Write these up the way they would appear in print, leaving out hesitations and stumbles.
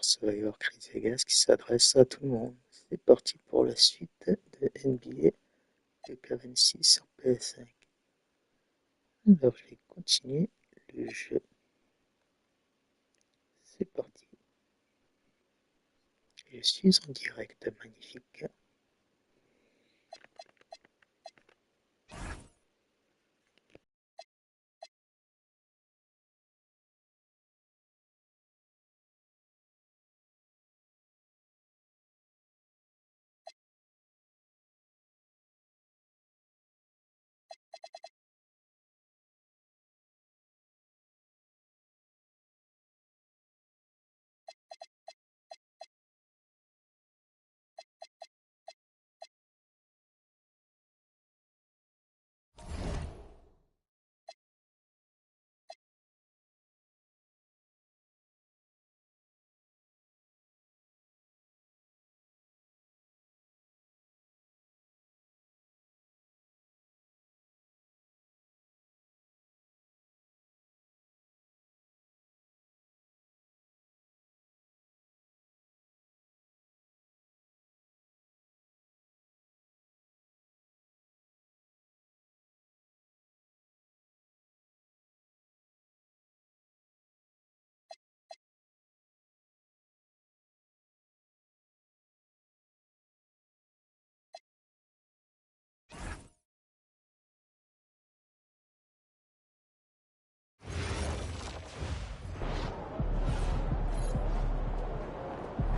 Survivor Chris Vegas qui s'adresse à tout le monde. C'est parti pour la suite de NBA 2K26 sur PS5. Alors je vais continuer le jeu. C'est parti. Je suis en direct, magnifique.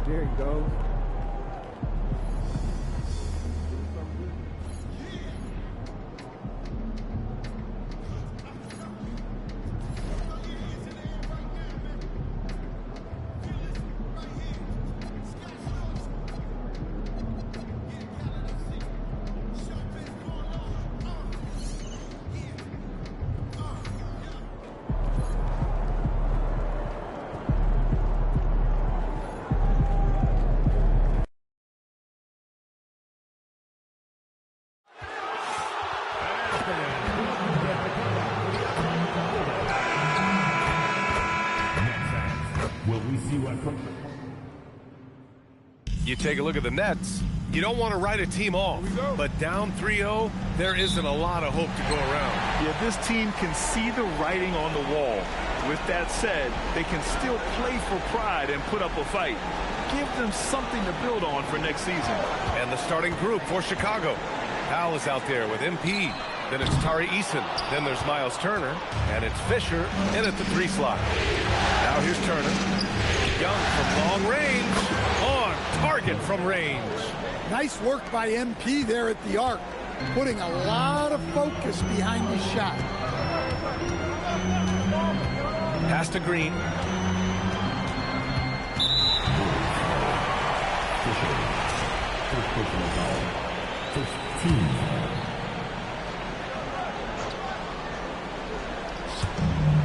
There you go. You take a look at the Nets, you don't want to write a team off, but down 3-0, there isn't a lot of hope to go around. Yeah, this team can see the writing on the wall. With that said, they can still play for pride and put up a fight. Give them something to build on for next season. And the starting group for Chicago. Hal is out there with MP. Then it's Tari Eason. Then there's Miles Turner. And it's Fisher in at the 3 slot. Now here's Turner. Young from long range. On target from range. Nice work by MP there at the arc. Putting a lot of focus behind his shot. Pass to Green.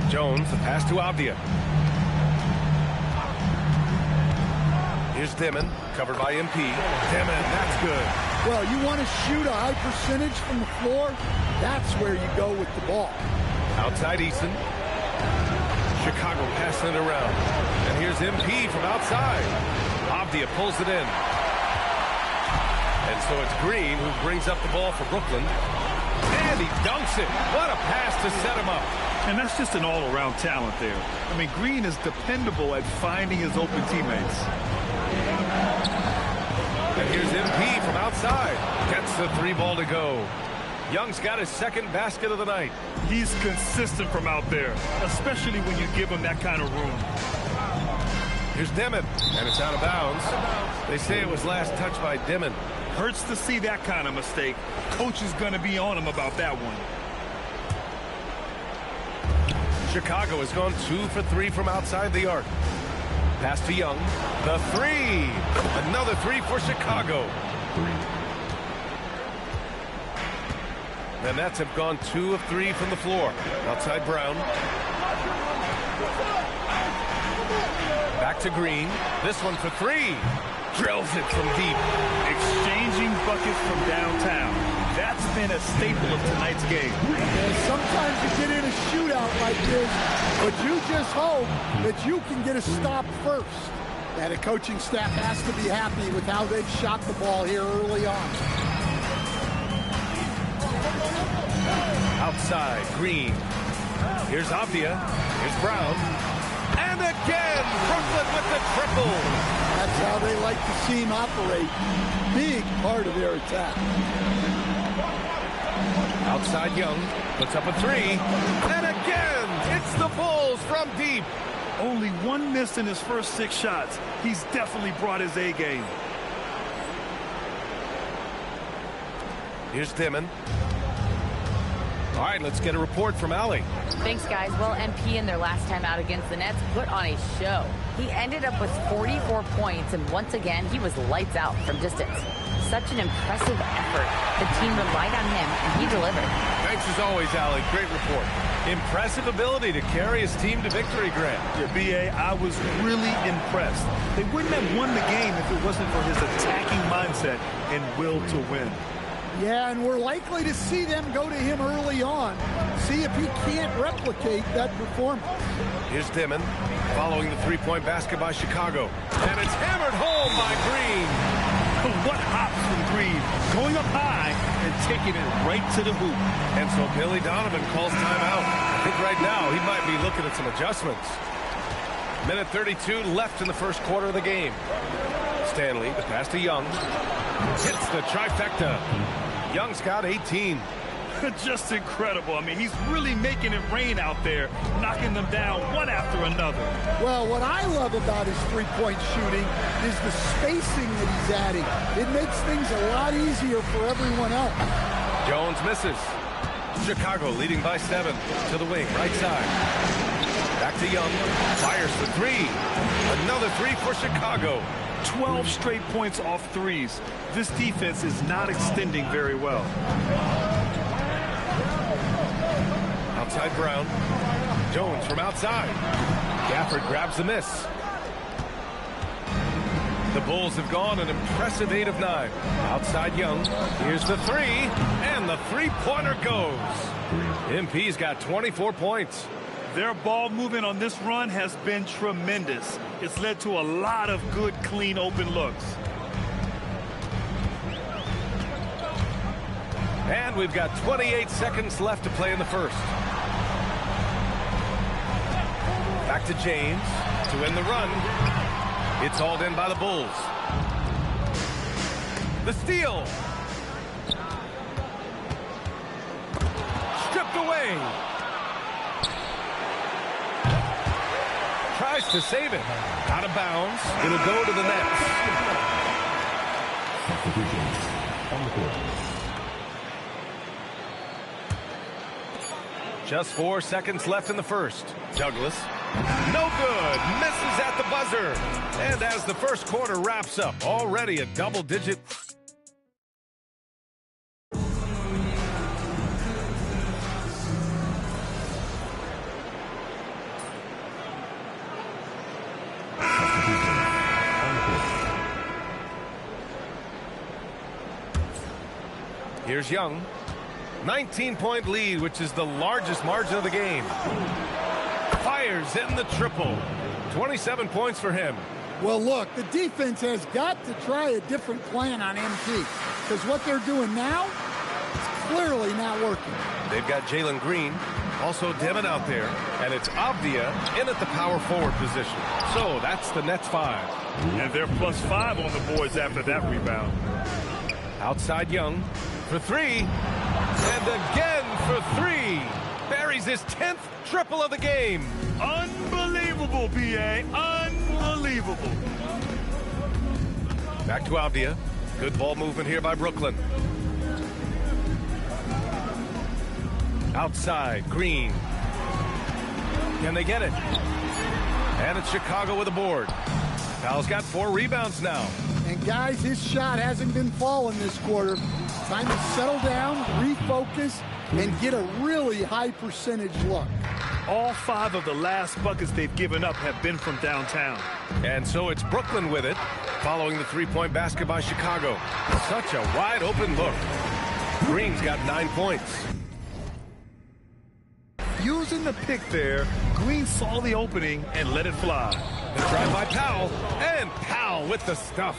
Jones, the pass to Avdia. Here's Dimon, covered by MP. Dimon, that's good. Well, you want to shoot a high percentage from the floor? That's where you go with the ball. Outside Eason. Chicago passing it around. And here's MP from outside. Avdia pulls it in. And so it's Green who brings up the ball for Brooklyn. And he dunks it. What a pass to set him up. And that's just an all-around talent there. I mean, Green is dependable at finding his open teammates. And here's MP from outside. Gets the 3 ball to go. Young's got his second basket of the night. He's consistent from out there, especially when you give him that kind of room. Here's Dimon, and it's out of bounds. They say it was last touched by Dimon. Hurts to see that kind of mistake. Coach is going to be on him about that one. Chicago has gone 2 for 3 from outside the arc. Pass to Young. The 3. Another 3 for Chicago. The Nets have gone 2 of 3 from the floor. Outside Brown. Back to Green. This one for 3. Drills it from deep. Exchanging buckets from downtown. That's been a staple of tonight's game. And sometimes you get in a shootout like this, but you just hope that you can get a stop first. And the coaching staff has to be happy with how they've shot the ball here early on. Outside, Green. Here's Avdia. Here's Brown. And again, Brooklyn with the triple. That's how they like to see him operate. Big part of their attack. Outside Young puts up a three. And again, it's the Bulls from deep. Only one miss in his first 6 shots. He's definitely brought his A game. Here's Dimon. All right, let's get a report from Allie. Thanks, guys. Well, MP in their last time out against the Nets put on a show. He ended up with 44 points, and once again, he was lights out from distance. Such an impressive effort. The team relied on him, and he delivered. Thanks as always, Allie. Great report. Impressive ability to carry his team to victory, Grant. Yeah, B.A., I was really impressed. They wouldn't have won the game if it wasn't for his attacking mindset and will to win. Yeah, and we're likely to see them go to him early on. See if he can't replicate that performance. Here's Dimon following the three-point basket by Chicago. And it's hammered home by Green. What hops from Green, going up high and taking it right to the hoop. And so Billy Donovan calls timeout. I think right now he might be looking at some adjustments. Minute 32 left in the first quarter of the game. Stanley, the pass to Young. Hits the trifecta. Young's got 18. Just incredible. I mean, he's really making it rain out there, knocking them down one after another. Well, what I love about his three-point shooting is the spacing that he's adding. It makes things a lot easier for everyone else. Jones misses. Chicago leading by 7 to the wing, right side. Back to Young. Fires for three. Another three for Chicago. 12 straight points off threes. This defense is not extending very well. Outside Brown. Jones from outside. Gafford grabs the miss. The Bulls have gone an impressive 8 of 9. Outside Young. Here's the three. And the three-pointer goes. MP's got 24 points. Their ball movement on this run has been tremendous. It's led to a lot of good, clean, open looks. And we've got 28 seconds left to play in the first. Back to James to end the run. It's hauled in by the Bulls. The steal. Stripped away. Tries to save it. Out of bounds. It'll go to the Nets. Just 4 seconds left in the first. Douglas. No good. Misses at the buzzer. And as the first quarter wraps up, already a double-digit. Here's Young. 19-point lead, which is the largest margin of the game. Fires in the triple. 27 points for him. Well, look, the defense has got to try a different plan on MP, because what they're doing now is clearly not working. They've got Jalen Green, also Dimon out there, and it's Avdia in at the power forward position. So that's the Nets 5. And they're +5 on the boards after that rebound. Outside Young for three, and again for three. Buries his 10th triple of the game. Unbelievable, B.A. Unbelievable. Back to Avdia. Good ball movement here by Brooklyn. Outside, Green. Can they get it? And it's Chicago with a board. Powell's got 4 rebounds now. And guys, his shot hasn't been falling this quarter. Time to settle down, refocus, and get a really high percentage look. All 5 of the last buckets they've given up have been from downtown. And so it's Brooklyn with it, following the three-point basket by Chicago. Such a wide open look. Green's got 9 points. Using the pick there, Green saw the opening and let it fly. The drive by Powell, and Powell with the stuff.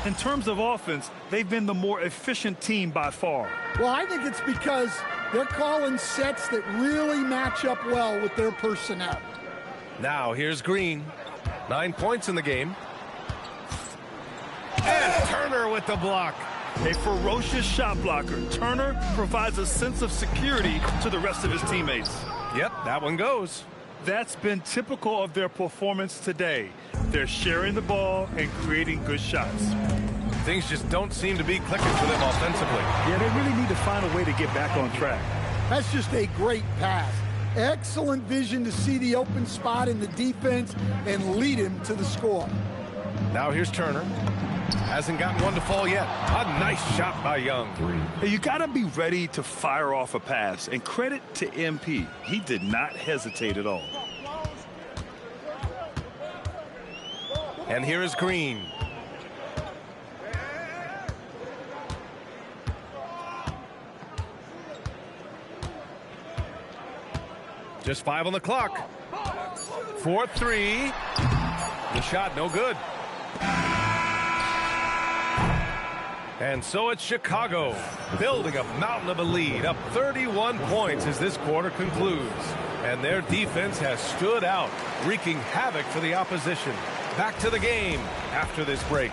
In terms of offense, they've been the more efficient team by far. Well, I think it's because they're calling sets that really match up well with their personnel. Now here's Green. 9 points in the game. And Turner with the block. A ferocious shot blocker. Turner provides a sense of security to the rest of his teammates. Yep, that one goes. That's been typical of their performance today. They're sharing the ball and creating good shots. Things just don't seem to be clicking for them offensively. Yeah, they really need to find a way to get back on track. That's just a great pass. Excellent vision to see the open spot in the defense and lead him to the score. Now here's Turner. Hasn't gotten one to fall yet. A nice shot by Young. You got to be ready to fire off a pass, and credit to MP. He did not hesitate at all. And here is Green. Just 5 on the clock. 4-3. The shot no good. And so it's Chicago building a mountain of a lead, up 31 points as this quarter concludes. And their defense has stood out, wreaking havoc for the opposition. Back to the game after this break.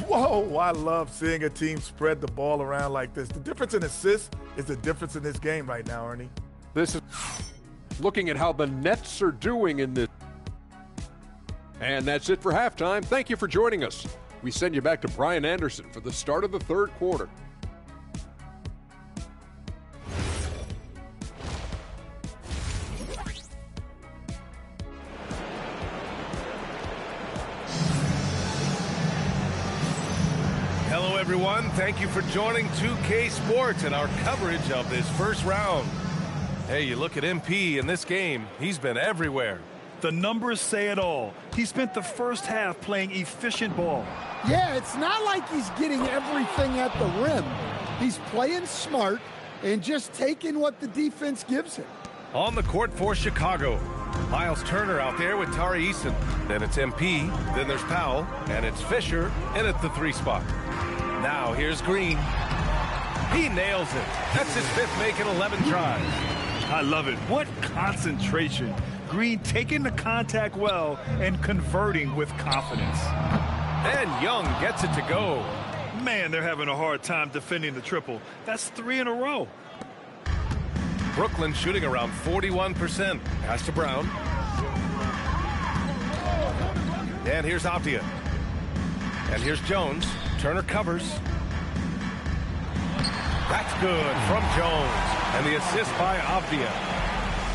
Whoa, I love seeing a team spread the ball around like this. The difference in assists is the difference in this game right now, Ernie. This is looking at how the Nets are doing in this. And that's it for halftime. Thank you for joining us. We send you back to Brian Anderson for the start of the third quarter. Hello, everyone. Thank you for joining 2K Sports and our coverage of this first round. Hey, you look at MP in this game, he's been everywhere. The numbers say it all. He spent the first half playing efficient ball. Yeah, it's not like he's getting everything at the rim. He's playing smart and just taking what the defense gives him. On the court for Chicago, Miles Turner out there with Tari Eason. Then it's MP, then there's Powell, and it's Fisher in at the 3 spot. Now here's Green. He nails it. That's his 5th make in 11 tries. I love it. What concentration. Green taking the contact well and converting with confidence. And Young gets it to go. Man, they're having a hard time defending the triple. That's 3 in a row. Brooklyn shooting around 41%. Pass to Brown. And here's Avdia. And here's Jones. Turner covers. That's good from Jones. And the assist by Avdia.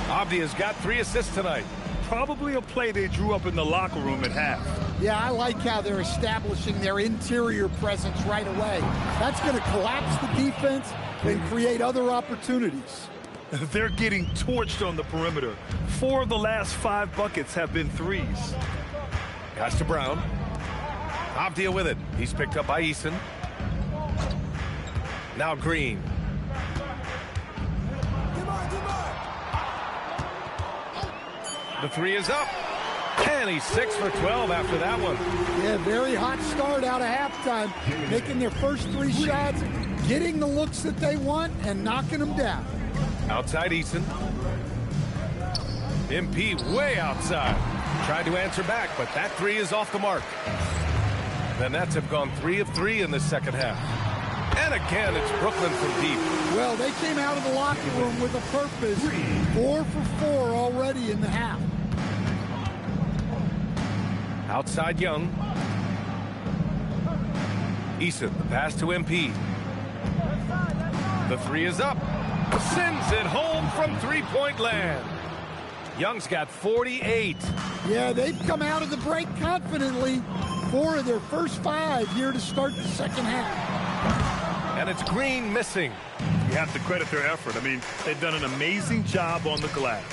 Avdia's got 3 assists tonight. Probably a play they drew up in the locker room at half. Yeah, I like how they're establishing their interior presence right away. That's going to collapse the defense and create other opportunities. They're getting torched on the perimeter. 4 of the last 5 buckets have been threes. Pass to Brown. Avdia with it. He's picked up by Eason. Now Green. The 3 is up. And he's 6 for 12 after that one. Yeah, very hot start out of halftime. Making their first 3 shots, getting the looks that they want, and knocking them down. Outside Eason. MP way outside. Tried to answer back, but that 3 is off the mark. The Nets have gone 3 of 3 in the second half. And again, it's Brooklyn from deep. Well, they came out of the locker room with a purpose. 4 for 4 already in the half. Outside Young. Eason, the pass to MP. The 3 is up. Sends it home from 3-point land. Young's got 48. Yeah, they've come out of the break confidently. 4 of their first 5 here to start the second half. And it's Green missing. You have to credit their effort. I mean, they've done an amazing job on the glass.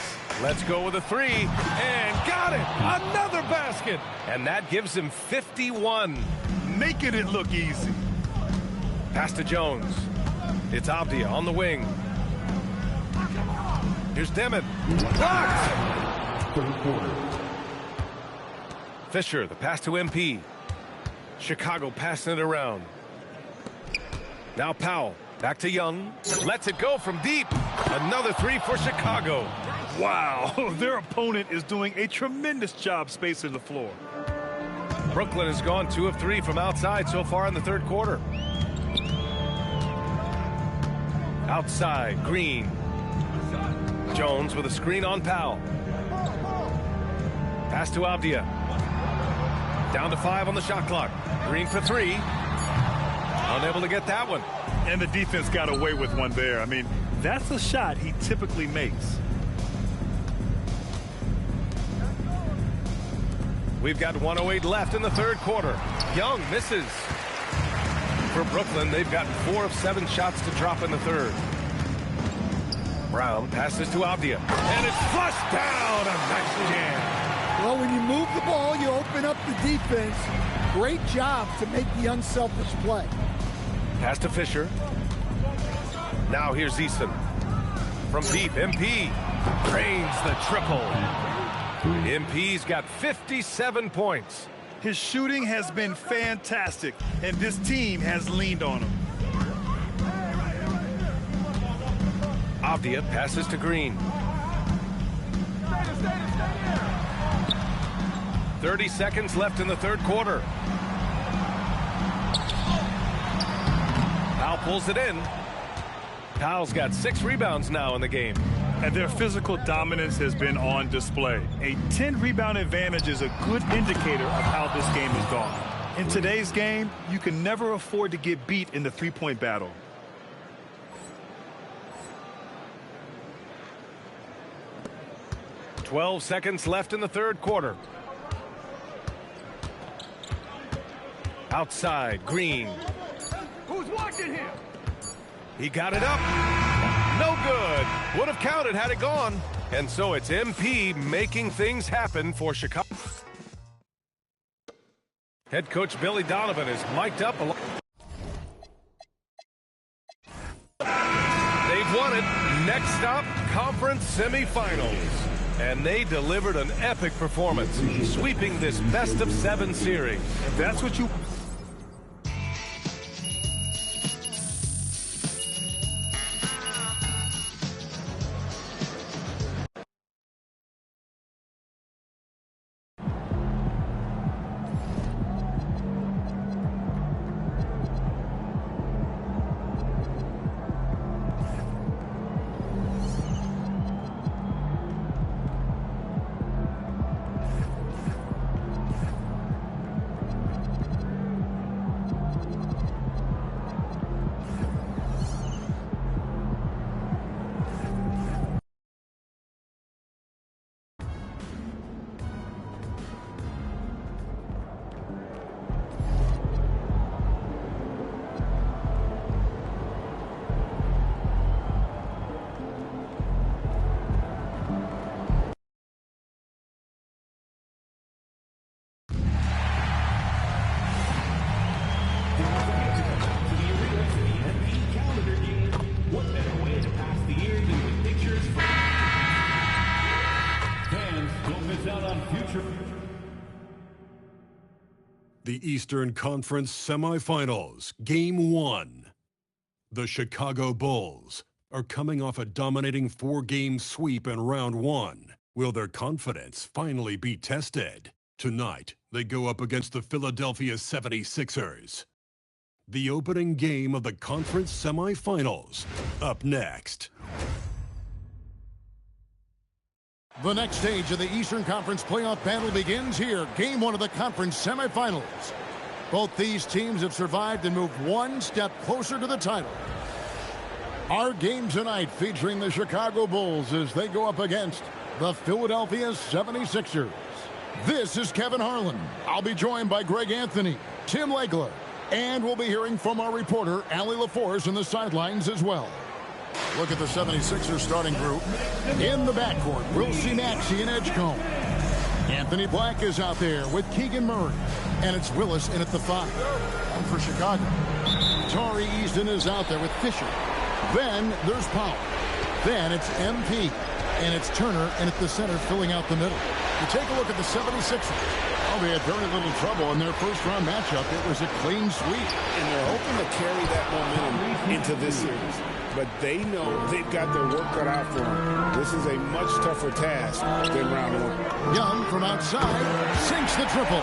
Let's go with a 3. And got it. Another basket. And that gives him 51. Making it look easy. Pass to Jones. It's Avdia on the wing. Here's Demon. Blocked! Third quarter. Fisher, the pass to MP. Chicago passing it around. Now Powell. Back to Young. Lets it go from deep. Another three for Chicago. Wow, their opponent is doing a tremendous job spacing the floor. Brooklyn has gone 2 of 3 from outside so far in the third quarter. Outside, Green. Jones with a screen on Powell. Pass to Avdia. Down to 5 on the shot clock. Green for 3. Unable to get that one. And the defense got away with one there. I mean, that's a shot he typically makes. We've got 1:08 left in the third quarter. Young misses. For Brooklyn, they've gotten 4 of 7 shots to drop in the third. Brown passes to Avdia. And it's flushed down. A nice jam. Well, when you move the ball, you open up the defense. Great job to make the unselfish play. Pass to Fisher. Now here's Eason. From deep, MP drains the triple. MP's got 57 points. His shooting has been fantastic, and this team has leaned on him. Avdia passes to Green. 30 seconds left in the third quarter. Powell pulls it in. Powell's got 6 rebounds now in the game. And their physical dominance has been on display. A 10-rebound advantage is a good indicator of how this game has gone. In today's game, you can never afford to get beat in the three-point battle. .12 seconds left in the third quarter. Outside, Green. Who's watching him? He got it up. No good. Would have counted had it gone. And so it's MP making things happen for Chicago. Head coach Billy Donovan is mic'd up. They've won it. Next stop, conference semifinals. And they delivered an epic performance, sweeping this best-of-7 series. That's what you... The Eastern Conference Semifinals, Game 1. The Chicago Bulls are coming off a dominating 4-game sweep in Round 1. Will their confidence finally be tested? Tonight, they go up against the Philadelphia 76ers. The opening game of the conference semifinals, up next. The next stage of the Eastern Conference playoff battle begins here. Game 1 of the conference semifinals. Both these teams have survived and moved one step closer to the title. Our game tonight featuring the Chicago Bulls as they go up against the Philadelphia 76ers. This is Kevin Harlan. I'll be joined by Greg Anthony, Tim Legler, and we'll be hearing from our reporter, Allie LaForce, in the sidelines as well. Look at the 76ers starting group. In the backcourt, we'll see Maxey and Edgecombe. Anthony Black is out there with Keegan Murray. And it's Willis in at the 5. And for Chicago, Tari Eason is out there with Fisher. Then there's Powell. Then it's MP. And it's Turner in at the center, filling out the middle. You take a look at the 76ers. Oh, they had very little trouble in their first-round matchup. It was a clean sweep. And they're hoping to carry that momentum into this series. But they know they've got their work cut out for them. This is a much tougher task than round one. Young from outside sinks the triple.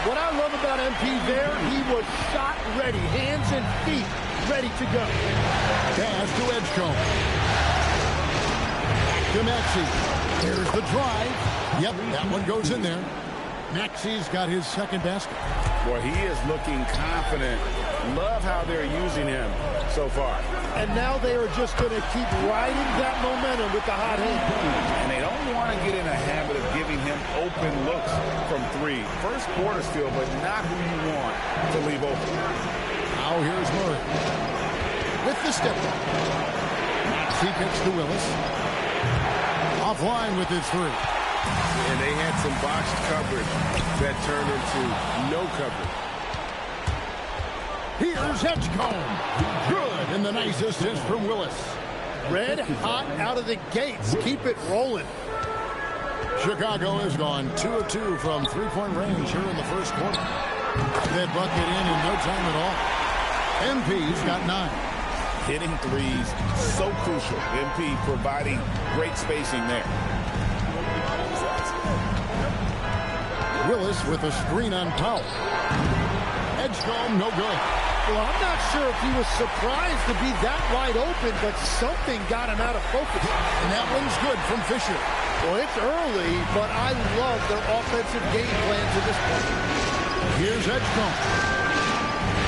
What I love about MP there, he was shot ready, hands and feet ready to go. Pass to Edgecombe. To Maxey. Here's the drive. Yep, that one goes in there. Maxey's got his second basket. Boy, he is looking confident. Love how they're using him so far. And now they are just going to keep riding that momentum with the hot hand. And they don't want to get in a habit of giving him open looks from three. First quarter still, but not who you want to leave open. Now here's Murray. With the step back. Maxey gets to Willis. Offline with his three. And they had some boxed coverage that turned into no coverage. Here's Edgecombe. Good, and the nice assist from Willis. Red hot out of the gates. Keep it rolling. Chicago has gone 2 of 2 from three-point range here in the first quarter. That bucket in no time at all. MP's got 9. Hitting threes, so crucial. MP providing great spacing there. Willis with a screen on Powell. Edgecombe, no good. Well, I'm not sure if he was surprised to be that wide open, but something got him out of focus. And that one's good from Fisher. Well, it's early, but I love their offensive game plan to this point. Here's Edgecombe.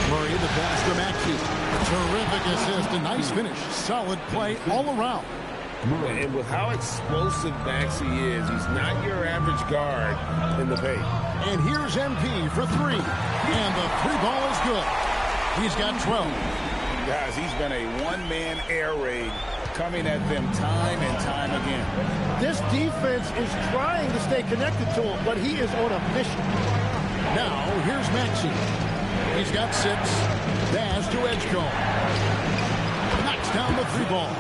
Murray the pass to Maxey. Terrific assist, a nice finish. Solid play all around. And with how explosive Maxey is, he's not your average guard in the paint. And here's MP for 3. And the 3 ball is good. He's got 12. Guys, he's been a one-man air raid coming at them time and time again. This defense is trying to stay connected to him, but he is on a mission. Now, here's Maxey. He's got 6. Dash to Edgecombe. Knocks down the 3 ball.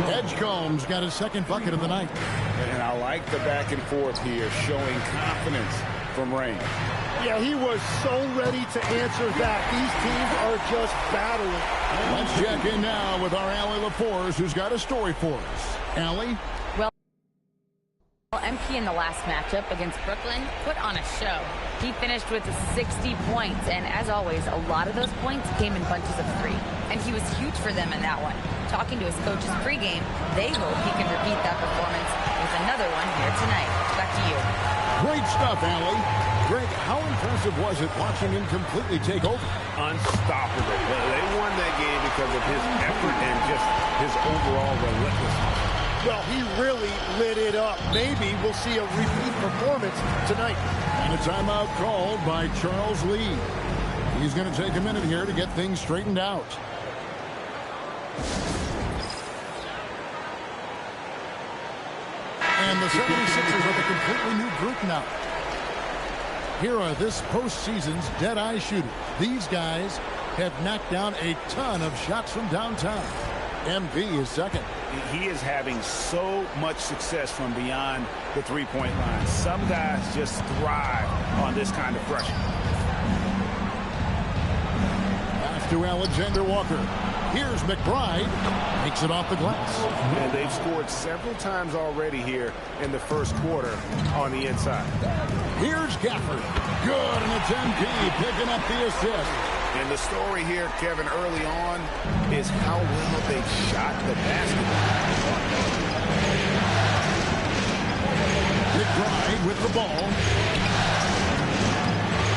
Edgecombe's got his second bucket of the night. And I like the back and forth here, showing confidence from Rain. Yeah, he was so ready to answer that. These teams are just battling. Let's check in now with our Allie LaForce, who's got a story for us. Allie? Well, MP in the last matchup against Brooklyn put on a show. He finished with 60 points, and as always, a lot of those points came in bunches of 3. And he was huge for them in that one. Talking to his coaches pregame, they hope he can repeat that performance with another one here tonight. Back to you. Great stuff, Allie. Greg, how impressive was it watching him completely take over? Unstoppable. They won that game because of his effort and just his overall relentlessness. Well, he really lit it up. Maybe we'll see a repeat performance tonight. And a timeout called by Charles Lee. He's going to take a minute here to get things straightened out. And the 76ers are the completely new group now. Here are this postseason's dead-eye shooters. These guys have knocked down a ton of shots from downtown. MP is second. He is having so much success from beyond the three-point line. Some guys just thrive on this kind of pressure. Pass to Alexander Walker. Here's McBride. Makes it off the glass. And they've scored several times already here in the first quarter on the inside. Here's Gafford. Good, and it's MP picking up the assist. And the story here, Kevin, early on is how well they shot the basketball. McBride with the ball.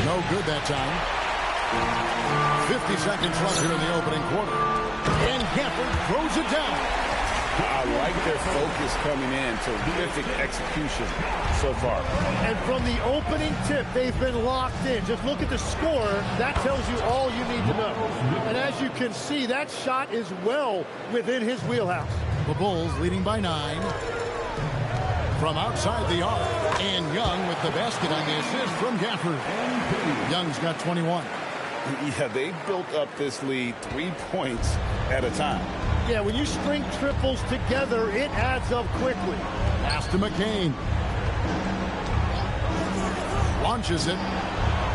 No good that time. 50 seconds left here in the opening quarter. And Gafford throws it down. I like their focus coming in. Terrific execution so far. And from the opening tip, they've been locked in. Just look at the score. That tells you all you need to know. And as you can see, that shot is well within his wheelhouse. The Bulls leading by 9. From outside the arc. And Young with the basket on the assist from Gafford. Young's got 21. Yeah, they built up this lead 3 points at a time. Yeah, when you string triples together, it adds up quickly. Pass to McCain. Launches it.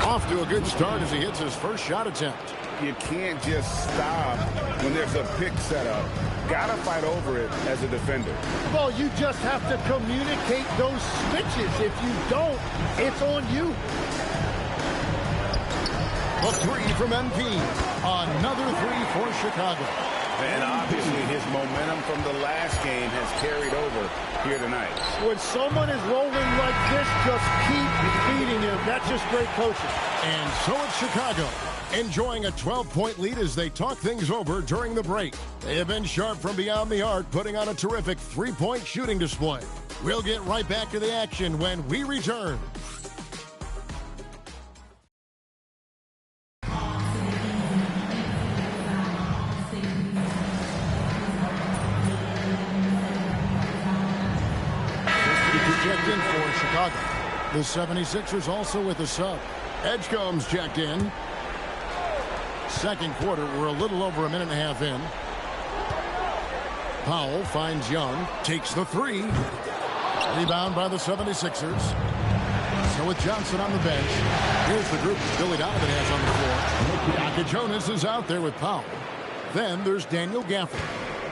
Off to a good start as he hits his first shot attempt. You can't just stop when there's a pick set up. Gotta fight over it as a defender. Well, you just have to communicate those switches. If you don't, it's on you. A three from MP. Another three for Chicago. And obviously his momentum from the last game has carried over here tonight. When someone is rolling like this, just keep feeding him. That's just great coaching. And so it's Chicago, enjoying a 12-point lead as they talk things over during the break. They have been sharp from beyond the arc, putting on a terrific three-point shooting display. We'll get right back to the action when we return. Checked in for Chicago. The 76ers also with a sub. Edgecombe's checked in. Second quarter, we're a little over a minute and a half in. Powell finds Young, takes the three. Rebound by the 76ers. So with Johnson on the bench, here's the group Billy Donovan has on the floor. Yaka Jonas is out there with Powell. Then there's Daniel Gafford.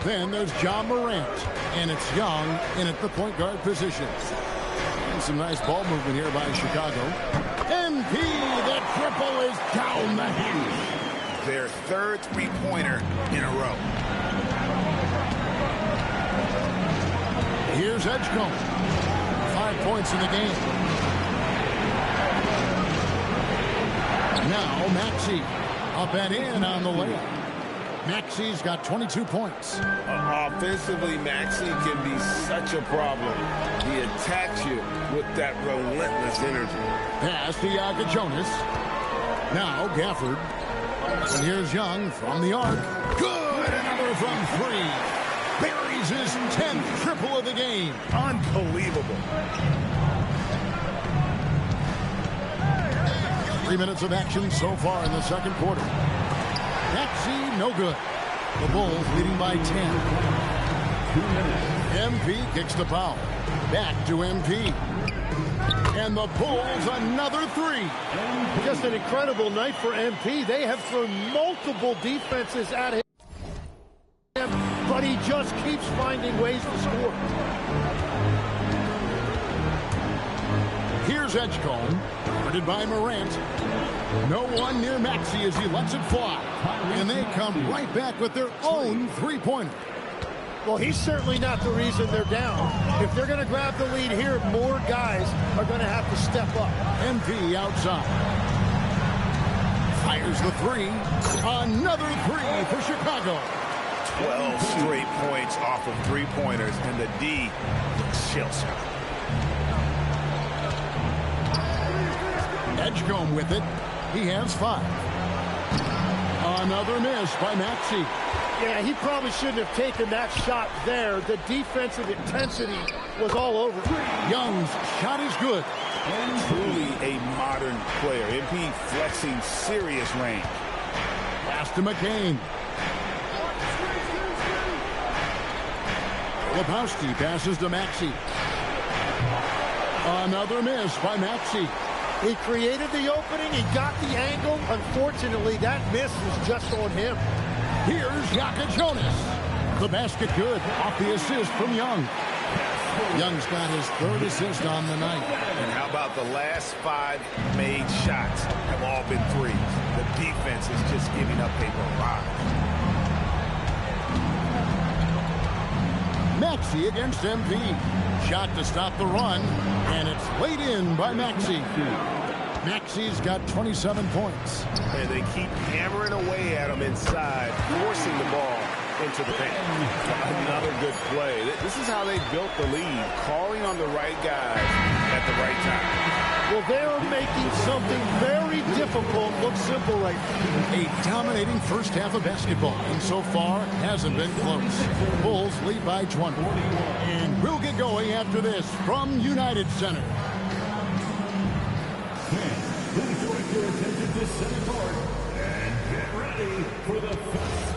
Then there's John Morant. And it's Young in at the point guard position. And some nice ball movement here by Chicago. MP, the triple is down the hinge. Their third three-pointer in a row. Here's Edgecombe. 5 points in the game. Now Maxey up and in on the layup. Maxey's got 22 points. Offensively, Maxey can be such a problem. He attacks you with that relentless energy. Pass to Yaka Jonas. Now Gafford. And here's Young from the arc. Good! Another from three. Buries his 10th triple of the game. Unbelievable. 3 minutes of action so far in the second quarter. Maxey, no good. The Bulls leading by 10. MP kicks the foul. Back to MP. And the Bulls another three. Just an incredible night for MP. They have thrown multiple defenses at him, but he just keeps finding ways to score. Here's Edgecombe, guarded by Morant. No one near Maxey as he lets it fly. And they come right back with their own three-pointer. Well, he's certainly not the reason they're down. If they're going to grab the lead here, more guys are going to have to step up. MP outside. Fires the three. Another three for Chicago. 12 straight points off of three-pointers, and the D looks shell-shocked. Edgecombe with it. He has 5. Another miss by Maxey. Yeah, he probably shouldn't have taken that shot there. The defensive intensity was all over. Young's shot is good. Truly a modern player. MP flexing serious range. Pass to McCain. Lepowski passes to Maxey. Another miss by Maxey. He created the opening. He got the angle. Unfortunately, that miss was just on him. Here's Yaka Jonas. The basket good off the assist from Young. Young's got his 3rd assist on the night. And how about the last 5 made shots have all been threes? The defense is just giving up a barrage. Maxey against MP. Shot to stop the run, and it's laid in by Maxey. Maxey's got 27 points. And they keep hammering away at him inside, forcing the ball into the paint. Another good play. This is how they built the lead, calling on the right guys at the right time. Well, they're making something very difficult look simple right now. A dominating first half of basketball, and so far hasn't been close. Bulls lead by 20. And we'll get going after this from United Center. Please direct your attention to center court and get ready for the first.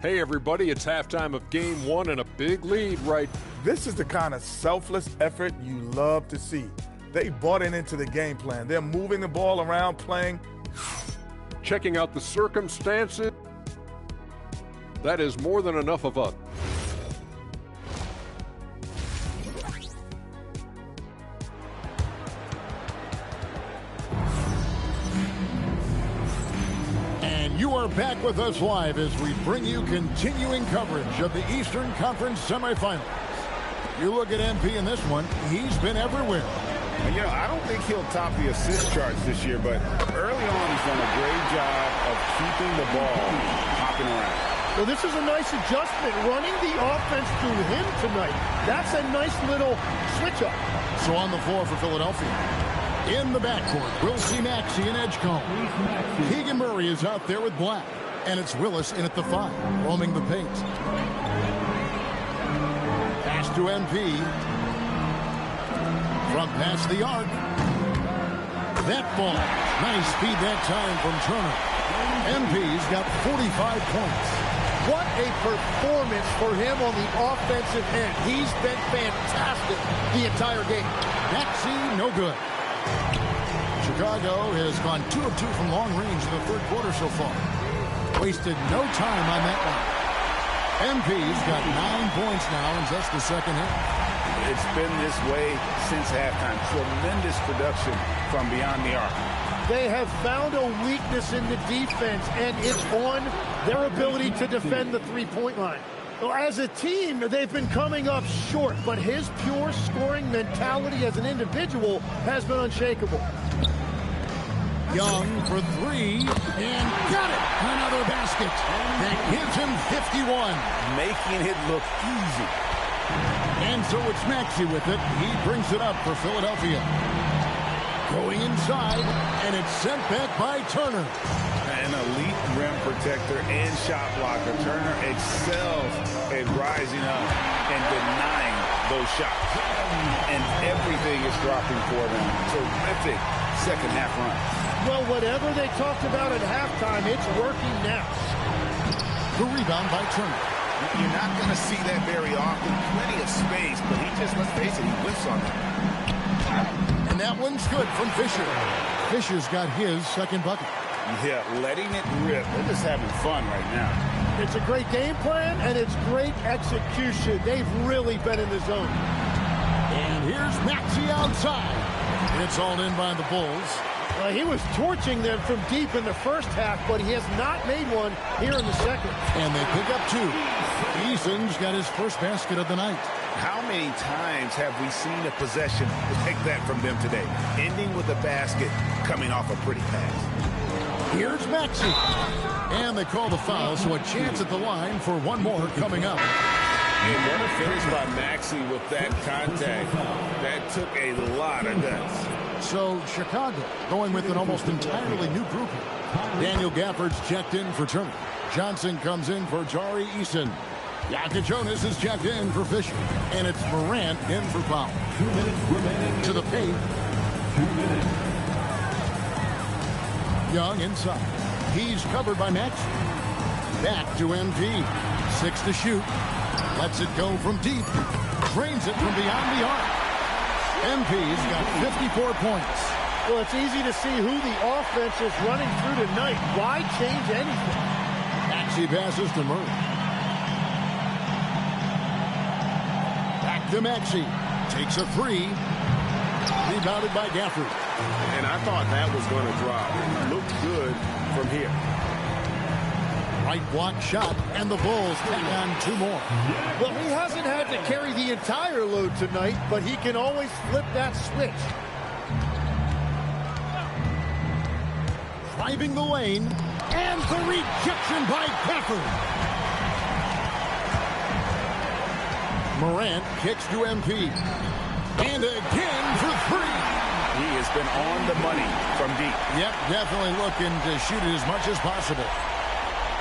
Hey, everybody, it's halftime of Game 1 and a big lead, right? This is the kind of selfless effort you love to see. They bought into the game plan. They're moving the ball around, playing. Checking out the circumstances. That is more than enough of us. And you are back with us live as we bring you continuing coverage of the Eastern Conference semifinals. You look at MP in this one, he's been everywhere. You know, I don't think he'll top the assist charts this year, but early on he's done a great job of keeping the ball hopping around. Well, this is a nice adjustment, running the offense through him tonight. That's a nice little switch up. So on the floor for Philadelphia. In the backcourt, we'll see Maxey in Edgecombe. Keegan Murray is out there with Black. And it's Willis in at the 5, roaming the paint. Pass to MP. From past the arc. That ball. Nice feed that time from Turner. MP's got 45 points. What a performance for him on the offensive end. He's been fantastic the entire game. Maxey, no good. Chicago has gone 2 of 2 from long range in the third quarter so far. Wasted no time on that one. MP's got 9 points now in just the second half. It's been this way since halftime. Tremendous production from beyond the arc. They have found a weakness in the defense, and it's on their ability to defend the three-point line. Well, as a team, they've been coming up short, but his pure scoring mentality as an individual has been unshakable. Young for 3, and got it! Another basket. That gives him 51. Making it look easy. And so it's Maxey with it. He brings it up for Philadelphia. Going inside, and it's sent back by Turner. An elite rim protector and shot blocker. Turner excels at rising up and denying those shots. And everything is dropping for them. Terrific second half run. Well, whatever they talked about at halftime, it's working now. The rebound by Turner. You're not going to see that very often. Plenty of space, but he just, let's face it, he whiffs on it. And that one's good from Fisher. Fisher's got his second bucket. Yeah, letting it rip. They're just having fun right now. It's a great game plan, and it's great execution. They've really been in the zone. And here's Maxey outside. It's all in by the Bulls. He was torching them from deep in the first half, but he has not made one here in the second. And they pick up 2. Eason's got his first basket of the night. How many times have we seen a possession like that from them today? Ending with a basket, coming off a pretty pass. Here's Maxey. And they call the foul, so a chance at the line for one more coming up. What a finish by Maxey with that contact. That took a lot of guts. So Chicago going with an almost entirely new grouping. Daniel Gafford's checked in for Turner. Johnson comes in for Tari Eason. Yaka Jonas is checked in for Fisher. And it's Morant in for foul. 2 minutes remaining. To the paint. 2 minutes. Young inside. He's covered by Maxey. Back to MP. 6 to shoot. Lets it go from deep. Drains it from beyond the arc. MP's got 54 points. Well, it's easy to see who the offense is running through tonight. Why change anything? Maxey passes to Murray. Back to Maxey. Takes a 3. Rebounded by Gafford. And I thought that was going to drop. Looked good from here. Right block shot, and the Bulls take on 2 more. Well, he hasn't had to carry the entire load tonight, but he can always flip that switch. Driving the lane, and the rejection by Gafford. Morant kicks to MP. And again for 3. He has been on the money from deep. Yep, definitely looking to shoot it as much as possible.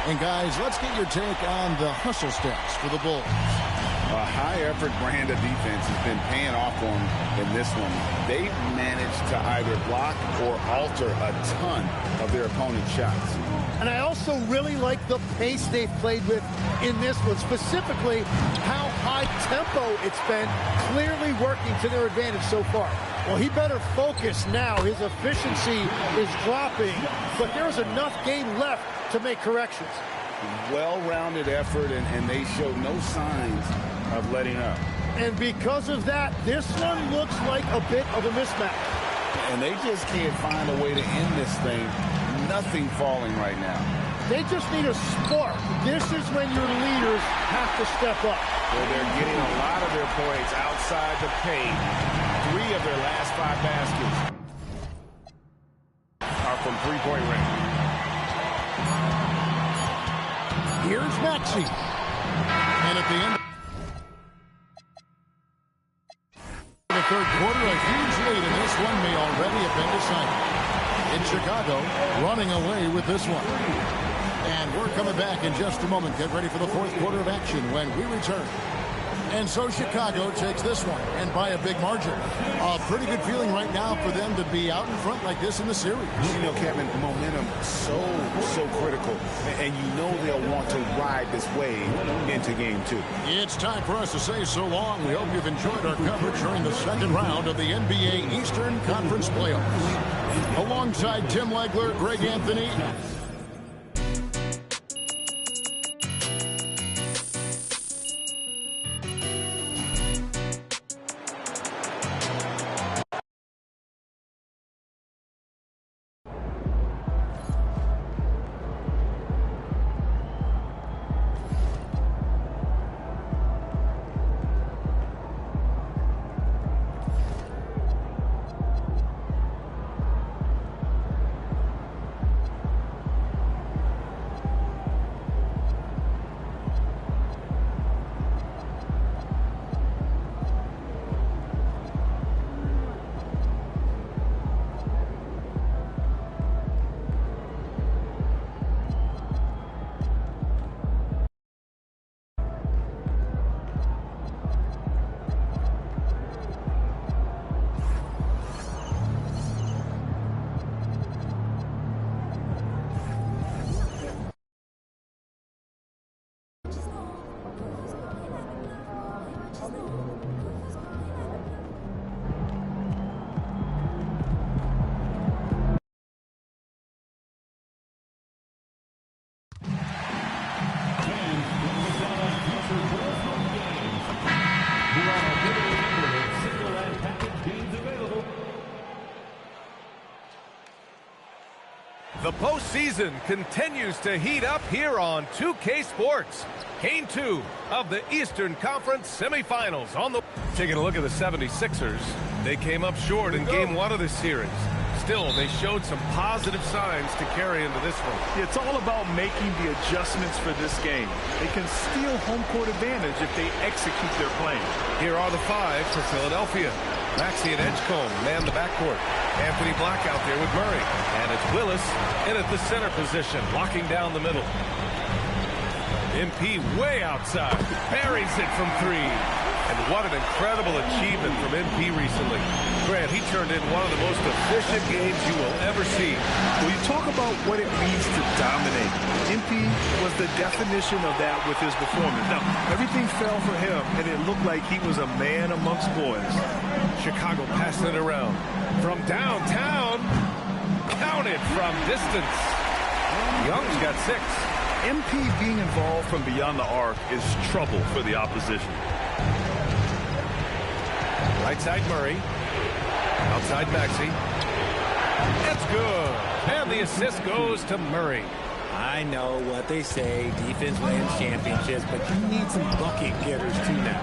And guys, let's get your take on the hustle stats for the Bulls. A high-effort brand of defense has been paying off for them in this one. They've managed to either block or alter a ton of their opponent's shots. And I also really like the pace they've played with in this one, specifically how high tempo it's been, clearly working to their advantage so far. Well, he better focus now. His efficiency is dropping, but there's enough game left to make corrections. Well-rounded effort, and they showed no signs of letting up. And because of that, this one looks like a bit of a mismatch. And they just can't find a way to end this thing. Nothing falling right now. They just need a spark. This is when your leaders have to step up. Well, they're getting a lot of their points outside the paint. 3 of their last 5 baskets are from three-point range. Here's Maxey. And at the end of the third quarter, a huge lead in this one may already have been decided. In Chicago, running away with this one. And we're coming back in just a moment. Get ready for the fourth quarter of action when we return. And so Chicago takes this one, and by a big margin. A pretty good feeling right now for them to be out in front like this in the series. You know, Kevin, momentum so critical. And you know they'll want to ride this wave into game 2. It's time for us to say so long. We hope you've enjoyed our coverage during the second round of the NBA Eastern Conference Playoffs. Alongside Tim Legler, Greg Anthony. The postseason continues to heat up here on 2K Sports. Game 2 of the Eastern Conference semifinals on the... Taking a look at the 76ers, they came up short in Game 1 of this series. Still, they showed some positive signs to carry into this one. It's all about making the adjustments for this game. They can steal home court advantage if they execute their plan. Here are the 5 for Philadelphia. Maxey and Edgecombe man the backcourt. Anthony Black out there with Murray. And it's Willis in at the center position, locking down the middle. MP way outside. Buries it from 3. And what an incredible achievement from MP recently. Grant, he turned in one of the most efficient games you will ever see. When you talk about what it means to dominate, MP was the definition of that with his performance. Now, everything fell for him, and it looked like he was a man amongst boys. Chicago passing it around. From downtown, counted from distance. Young's got 6. MP being involved from beyond the arc is trouble for the opposition. Right side Murray. Outside Maxey. It's good. And the assist goes to Murray. I know what they say, defense wins championships, but you need some bucket getters too now.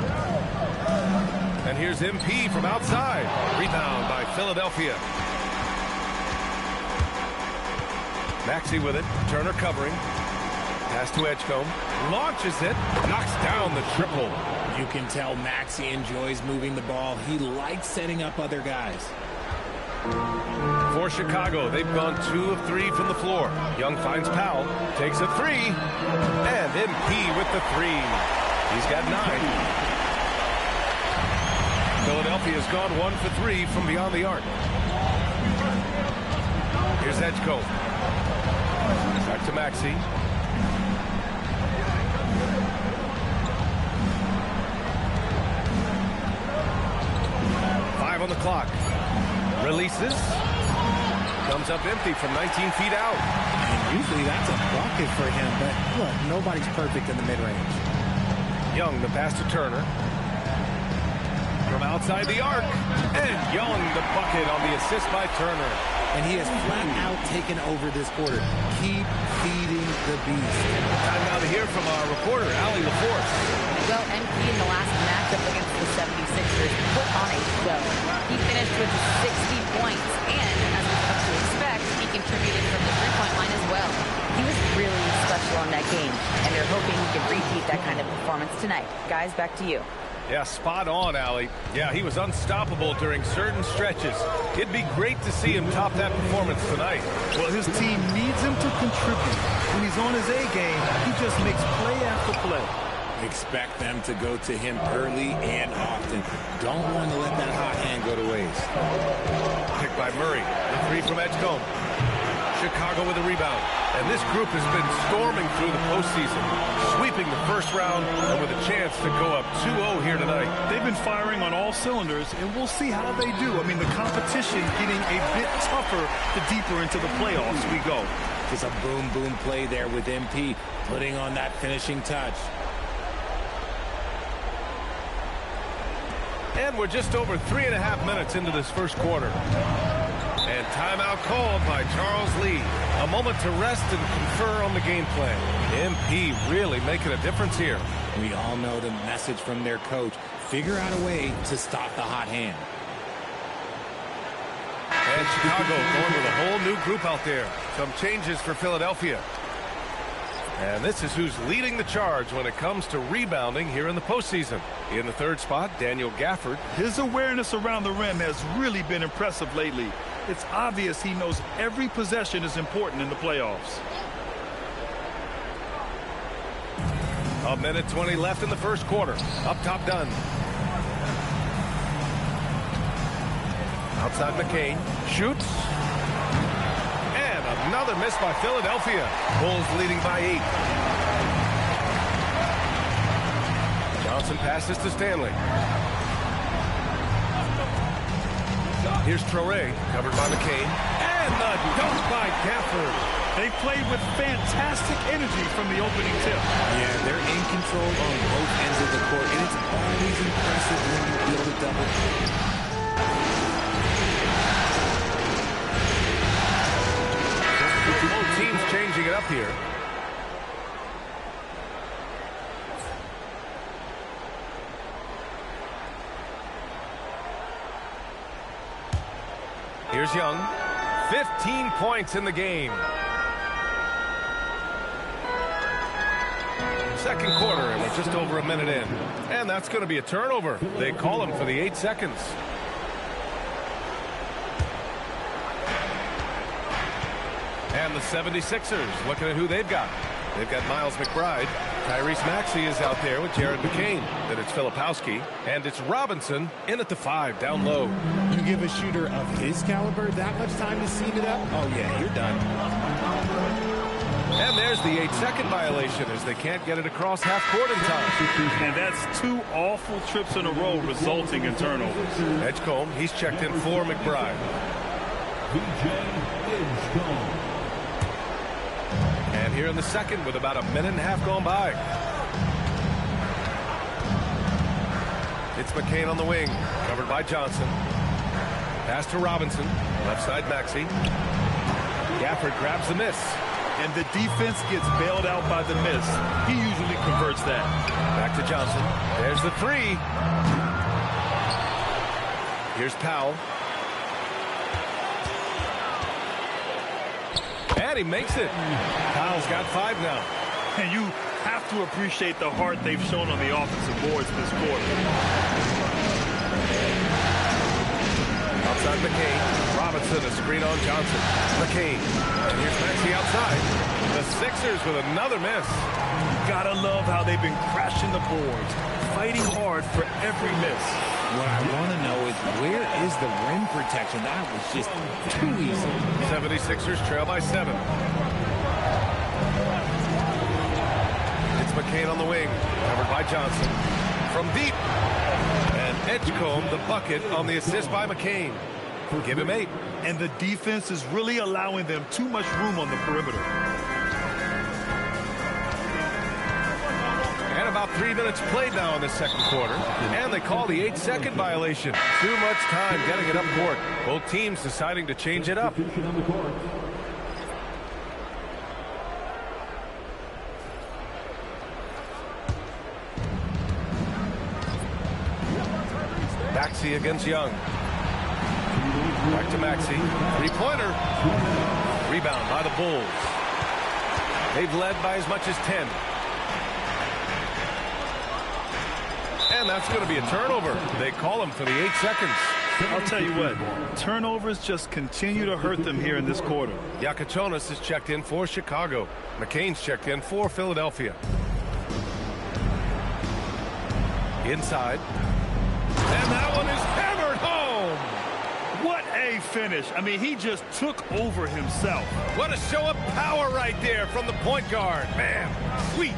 And here's MP from outside. Rebound by Philadelphia. Maxey with it. Turner covering. Pass to Edgecombe. Launches it. Knocks down the triple. You can tell Maxey enjoys moving the ball. He likes setting up other guys. For Chicago, they've gone 2 of 3 from the floor. Young finds Powell. Takes a 3. And MP with the 3. He's got 9. Philadelphia's gone 1 for 3 from beyond the arc. Here's Edgecombe. Back to Maxey. 5 on the clock. Releases. Comes up empty from 19 feet out. And usually that's a bucket for him, but look, nobody's perfect in the mid-range. Young, the pass to Turner. From outside the arc. And Young, the bucket on the assist by Turner. And he has flat out taken over this quarter. Keep feeding the beast. Time now to hear from our reporter, Allie LaForce. Well, MP in the last matchup against the 76ers put on a show. He finished with 60 points, and as we come to expect, he contributed from the three-point line as well. He was really special on that game, and they're hoping he can repeat that kind of performance tonight. Guys, back to you. Yeah, spot on, Allie. Yeah, he was unstoppable during certain stretches. It'd be great to see him top that performance tonight. Well, his team needs him to contribute. When he's on his A game, he just makes play after play. Expect them to go to him early and often. Don't want to let that hot hand go to waste. Picked by Murray. The three from Edgecombe. Chicago with a rebound. And this group has been storming through the postseason, sweeping the first round and with a chance to go up 2-0 here tonight. They've been firing on all cylinders, and we'll see how they do. I mean, the competition getting a bit tougher the deeper into the playoffs we go. Just a boom play there with MP, putting on that finishing touch. And we're just over 3.5 minutes into this first quarter. And timeout called by Charles Lee. A moment to rest and confer on the game plan. MP really making a difference here. We all know the message from their coach. Figure out a way to stop the hot hand. And Chicago going with a whole new group out there. Some changes for Philadelphia. And this is who's leading the charge when it comes to rebounding here in the postseason. In the third spot, Daniel Gafford. His awareness around the rim has really been impressive lately. It's obvious he knows every possession is important in the playoffs. A minute 20 left in the first quarter. Up top, Dunn. Outside McCain. Shoots. And another miss by Philadelphia. Bulls leading by 8. Johnson passes to Stanley. Here's Traoré, covered by McCain. And the dunk by Gafford. They played with fantastic energy from the opening tip. Yeah, they're in control on both ends of the court, and it's always impressive when you build a double. Both teams changing it up here. Here's Young. 15 points in the game. Second quarter, and we're just over a minute in. And that's going to be a turnover. They call him for the 8 seconds. And the 76ers looking at who they've got. They've got Miles McBride. Tyrese Maxey is out there with Jared McCain. Then it's Filipowski. And it's Robinson in at the 5, down low. You give a shooter of his caliber that much time to seam it up? Oh, yeah, you're done. And there's the 8-second violation as they can't get it across half court in time. And that's 2 awful trips in a row resulting in turnovers. Edgecombe, he's checked in for McBride. And here in the second with about a minute and a half gone by. It's McCain on the wing, covered by Johnson. Pass to Robinson, left side Maxey. Gafford grabs the miss. And the defense gets bailed out by the miss. He usually converts that. Back to Johnson. There's the 3. Here's Powell. And he makes it. Powell's got 5 now. And you have to appreciate the heart they've shown on the offensive boards this quarter. Outside McCain. Robinson, a screen on Johnson. McCain. And here's Maxey outside. The Sixers with another miss. Gotta love how they've been crashing the boards, fighting hard for every miss. What I want to know is, where is the rim protection? That was just too easy. 76ers trail by 7. McCain on the wing, covered by Johnson. From deep, and Edgecombe the bucket on the assist by McCain. Give him 8. And the defense is really allowing them too much room on the perimeter. And about 3 minutes played now in the second quarter. And they call the 8-second violation. Too much time getting it up court. Both teams deciding to change it up. Maxey against Young. Back to Maxey. 3-pointer. Rebound by the Bulls. They've led by as much as 10. And that's going to be a turnover. They call him for the 8 seconds. I'll tell you what, turnovers just continue to hurt them here in this quarter. Yakachonis is checked in for Chicago. McCain's checked in for Philadelphia. Inside. And that one is hammered home. What a finish. I mean, he just took over himself. What a show of power right there from the point guard. Man, sweet.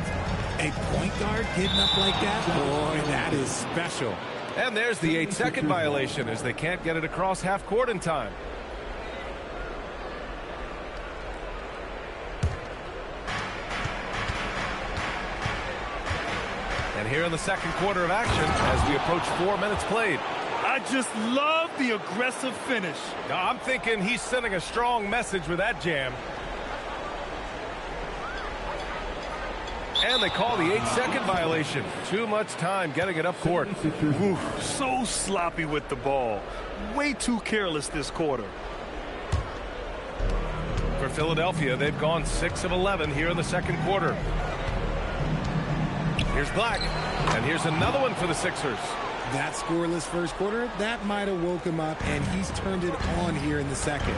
A point guard getting up like that? Boy, that is special. And there's the 8-second violation as they can't get it across half court in time. And here in the second quarter of action as we approach 4 minutes played. I just love the aggressive finish. I'm thinking he's sending a strong message with that jam. And they call the 8-second violation. Too much time getting it up court. Ooh, so sloppy with the ball. Way too careless this quarter. For Philadelphia, they've gone 6 of 11 here in the second quarter. Here's Black. And here's another one for the Sixers. That scoreless first quarter, that might have woke him up, and he's turned it on here in the second.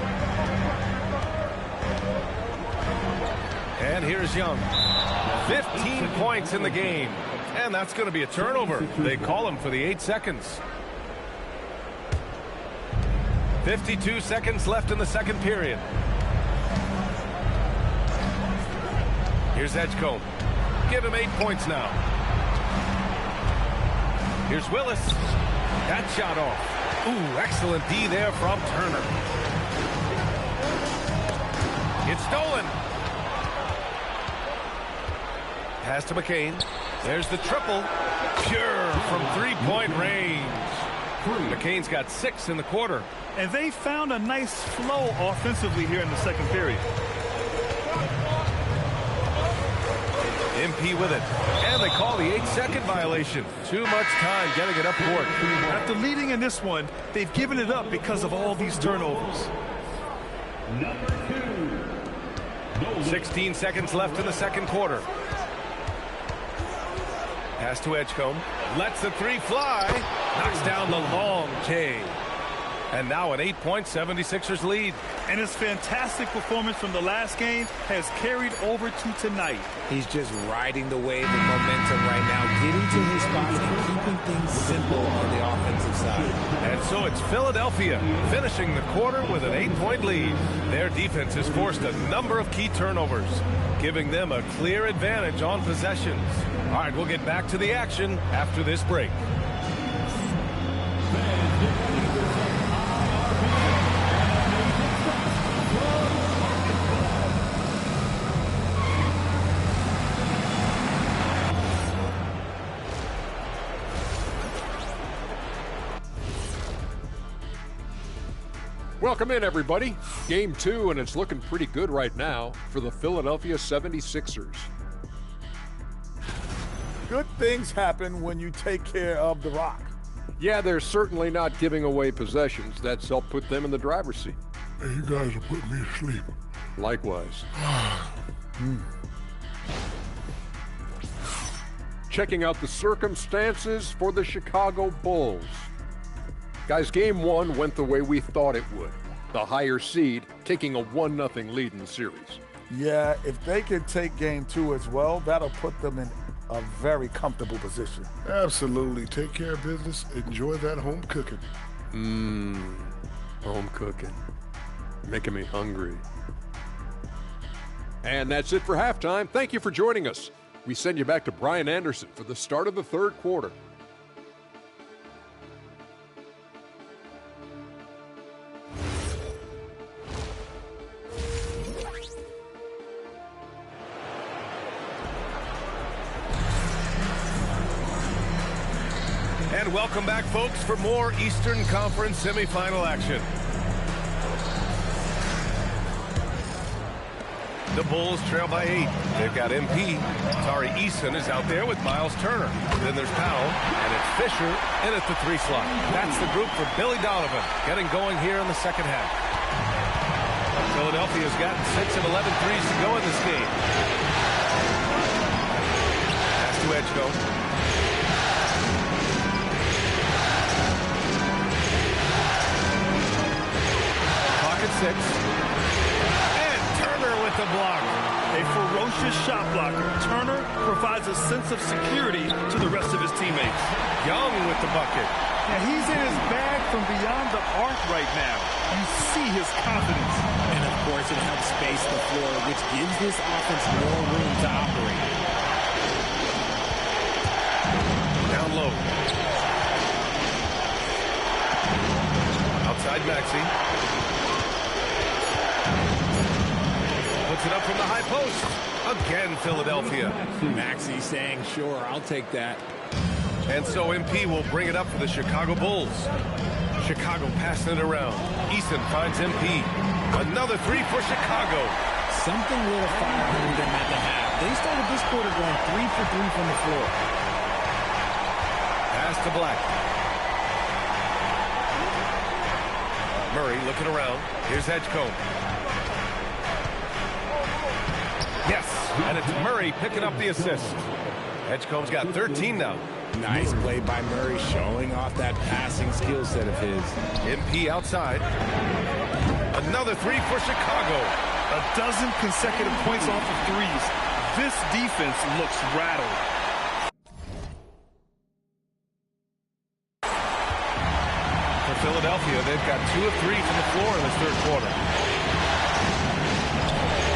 And here's Young. 15 points in the game. And that's going to be a turnover. They call him for the 8 seconds. 52 seconds left in the second period. Here's Edgecombe. Give him 8 points now. Here's Willis. That shot off. Ooh, excellent D there from Turner. It's stolen. Pass to McCain. There's the triple. Pure from 3-point range. McCain's got 6 in the quarter. And they found a nice flow offensively here in the second period. MP with it. And they call the 8-second violation. Too much time getting it up court. After leading in this one, they've given it up because of all these turnovers. 16 seconds left in the second quarter. Pass to Edgecombe. Lets the 3 fly. Knocks down the long J. And now an 8-point 76ers lead. And his fantastic performance from the last game has carried over to tonight. He's just riding the wave of momentum right now, getting to his spots and keeping things simple on the offensive side. And so it's Philadelphia finishing the quarter with an 8-point lead. Their defense has forced a number of key turnovers, giving them a clear advantage on possessions. All right, we'll get back to the action after this break. Welcome in, everybody. Game 2, and it's looking pretty good right now for the Philadelphia 76ers. Good things happen when you take care of the rock. Yeah, they're certainly not giving away possessions. That's helped put them in the driver's seat. Hey, you guys are putting me to sleep. Likewise. Checking out the circumstances for the Chicago Bulls. Guys, game 1 went the way we thought it would. The higher seed taking a 1-0 lead in the series. Yeah, if they can take game 2 as well, that'll put them in a very comfortable position. Absolutely. Take care of business. Enjoy that home cooking. Home cooking. Making me hungry. And that's it for halftime. Thank you for joining us. We send you back to Brian Anderson for the start of the third quarter. And welcome back, folks, for more Eastern Conference semifinal action. The Bulls trail by 8. They've got MP. Tari Eason is out there with Miles Turner. Then there's Powell, and it's Fisher in at the 3 slot. That's the group for Billy Donovan, getting going here in the second half. Philadelphia's got 6 of 11 threes to go in this game. Pass to Edgecombe. Clock at 6. With the block. A ferocious shot blocker, Turner provides a sense of security to the rest of his teammates. Young with the bucket. Yeah, he's in his bag from beyond the arc right now. You see his confidence. And of course, it helps space the floor, which gives this offense more room to operate. Down low. Outside Maxey. Puts it up from the high post. Again, Philadelphia. Maxey saying, sure, I'll take that. And so MP will bring it up for the Chicago Bulls. Chicago passing it around. Eason finds MP. Another 3 for Chicago. Something lit a fire under them at the half. They started this quarter going 3 for 3 from the floor. Pass to Black. Murray looking around. Here's Edgecombe. Yes, and it's Murray picking up the assist. Edgecombe's got 13 now. Nice play by Murray, showing off that passing skill set of his. MP outside. Another 3 for Chicago. A dozen consecutive points off of threes. This defense looks rattled. For Philadelphia, they've got 2 of 3 from the floor in this third quarter.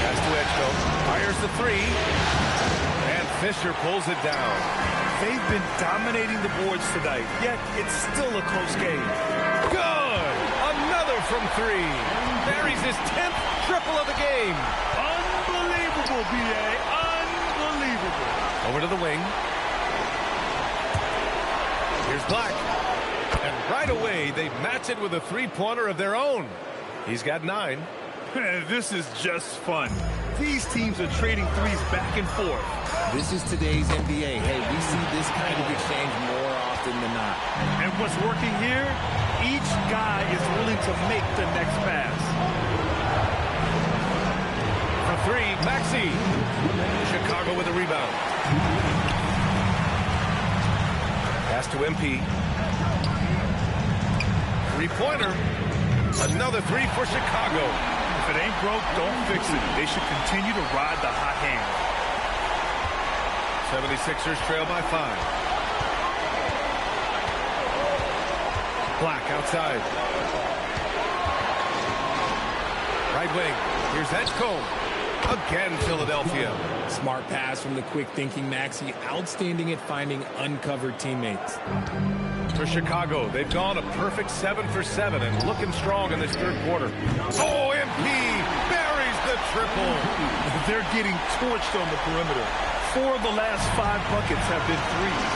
Pass to Edgecombe. Fires the 3. And Fisher pulls it down. They've been dominating the boards tonight, yet it's still a close game. Good! Another from 3. Buries his 10th triple of the game. Unbelievable, B.A. Unbelievable. Over to the wing. Here's Black. And right away, they match it with a 3-pointer of their own. He's got 9. This is just fun. These teams are trading threes back and forth. This is today's NBA. Hey, we see this kind of exchange more often than not. And what's working here? Each guy is willing to make the next pass. For 3, Maxey. Chicago with a rebound. Pass to MP. 3-pointer. Another 3 for Chicago. If it ain't broke, don't fix it. They should continue to ride the hot hand. 76ers trail by 5. Black outside. Right wing. Here's Edgecombe. Again, Philadelphia. Smart pass from the quick-thinking Maxey. Outstanding at finding uncovered teammates. For Chicago, they've gone a perfect 7 for 7 and looking strong in this third quarter. Oh, MP buries the triple. They're getting torched on the perimeter. 4 of the last 5 buckets have been threes.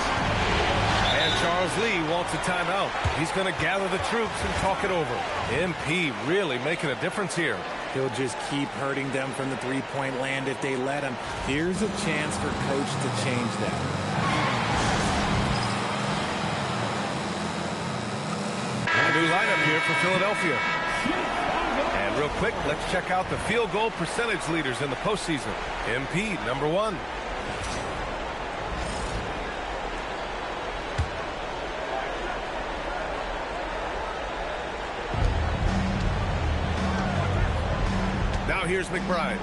And Charles Lee wants a timeout. He's going to gather the troops and talk it over. MP really making a difference here. He'll just keep hurting them from the three-point land if they let him. Here's a chance for Coach to change that. A new lineup here for Philadelphia. And real quick, let's check out the field goal percentage leaders in the postseason. MP, number 1. Now here's McBride.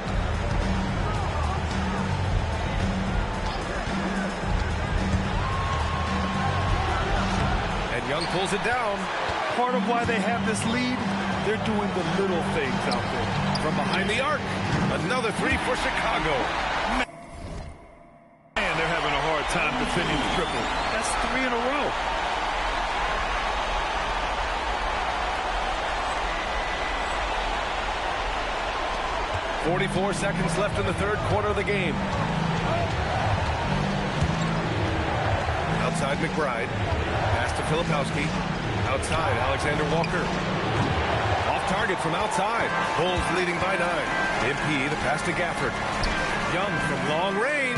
And Young pulls it down. Part of why they have this lead, they're doing the little things out there. From behind the arc, another 3 for Chicago. Man, time defending the triple. That's 3 in a row. .44 seconds left in the third quarter of the game. Outside McBride. Pass to Filipowski. Outside Alexander Walker. Off target from outside. Bulls leading by 9. MP the pass to Gafford. Young from long range.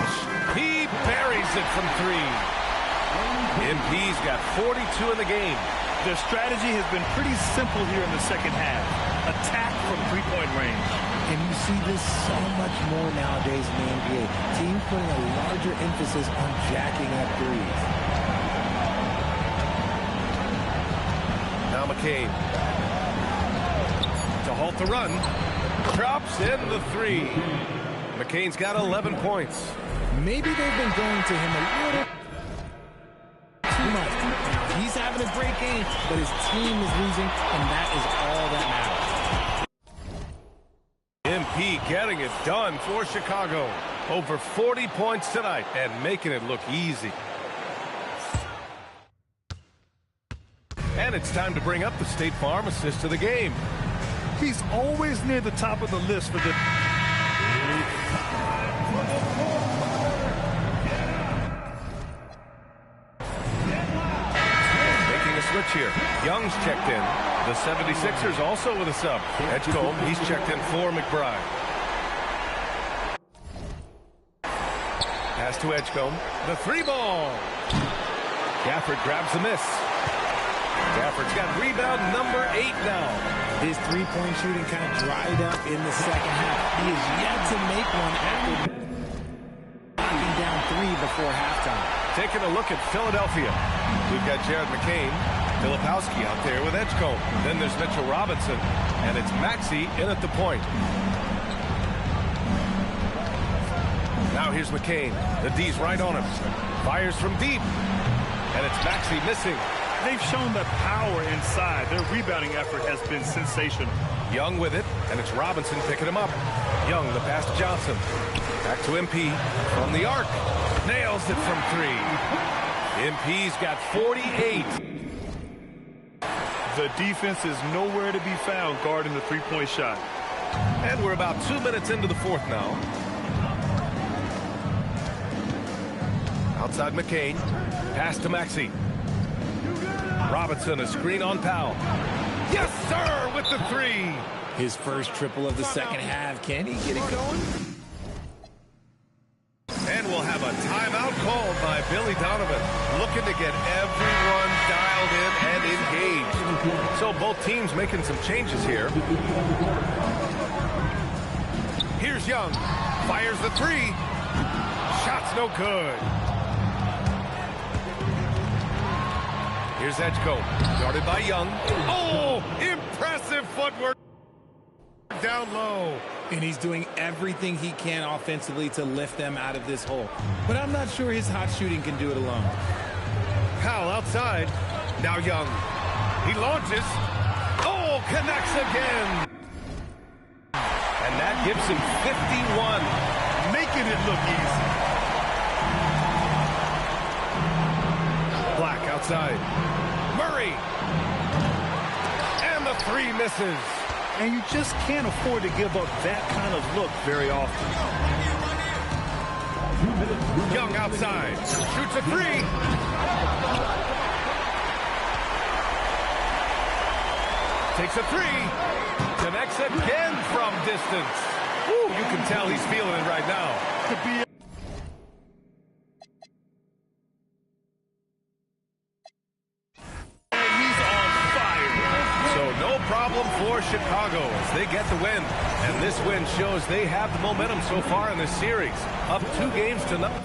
He buries it from 3. MP's got 42 in the game. Their strategy has been pretty simple here in the second half. Attack from three-point range. And you see this so much more nowadays in the NBA. Teams putting a larger emphasis on jacking up threes. Now McCain. To halt the run. Drops in the 3. McCain's got 11 points. Maybe they've been going to him a little too much. He's having a great game, but his team is losing, and that is all that matters. MP getting it done for Chicago. Over 40 points tonight and making it look easy. And it's time to bring up the State Farm assist of the game. He's always near the top of the list for the... Making a switch here. Young's checked in. The 76ers also with a sub. Edgecombe, he's checked in for McBride. Pass to Edgecombe. The 3-ball. Gafford grabs the miss. Gafford's got rebound number 8 now. His three-point shooting kind of dried up in the second half. He is yet to make one after knocking down 3 before halftime. Taking a look at Philadelphia. We've got Jared McCain. Filipowski out there with Edgecombe. Then there's Mitchell Robinson. And it's Maxey in at the point. Now here's McCain. The D's right on him. Fires from deep. And it's Maxey missing. They've shown the power inside. Their rebounding effort has been sensational. Young with it, and it's Robinson picking him up. Young, the pass to Johnson. Back to MP from the arc. Nails it from 3. MP's got 48. The defense is nowhere to be found guarding the three-point shot. And we're about 2 minutes into the fourth now. Outside McCain. Pass to Maxey. Robinson, a screen on Powell. Yes, sir, with the 3. His first triple of the second half. Can he get it going? And we'll have a timeout called by Billy Donovan, looking to get everyone dialed in and engaged. So both teams making some changes here. Here's Young. Fires the 3. Shot's no good. Here's Edgecombe, guarded by Young. Oh, impressive footwork down low. And he's doing everything he can offensively to lift them out of this hole. But I'm not sure his hot shooting can do it alone. Powell outside. Now Young. He launches. Oh, connects again. And that gives him 51. Making it look easy. Black outside. Murray. And the 3 misses. And you just can't afford to give up that kind of look very often. Young outside. Shoots a 3. Takes a 3. Connects again from distance. Woo, you can tell he's feeling it right now. Could be problem for Chicago as they get the win. And this win shows they have the momentum so far in this series. Up 2 games to nothing.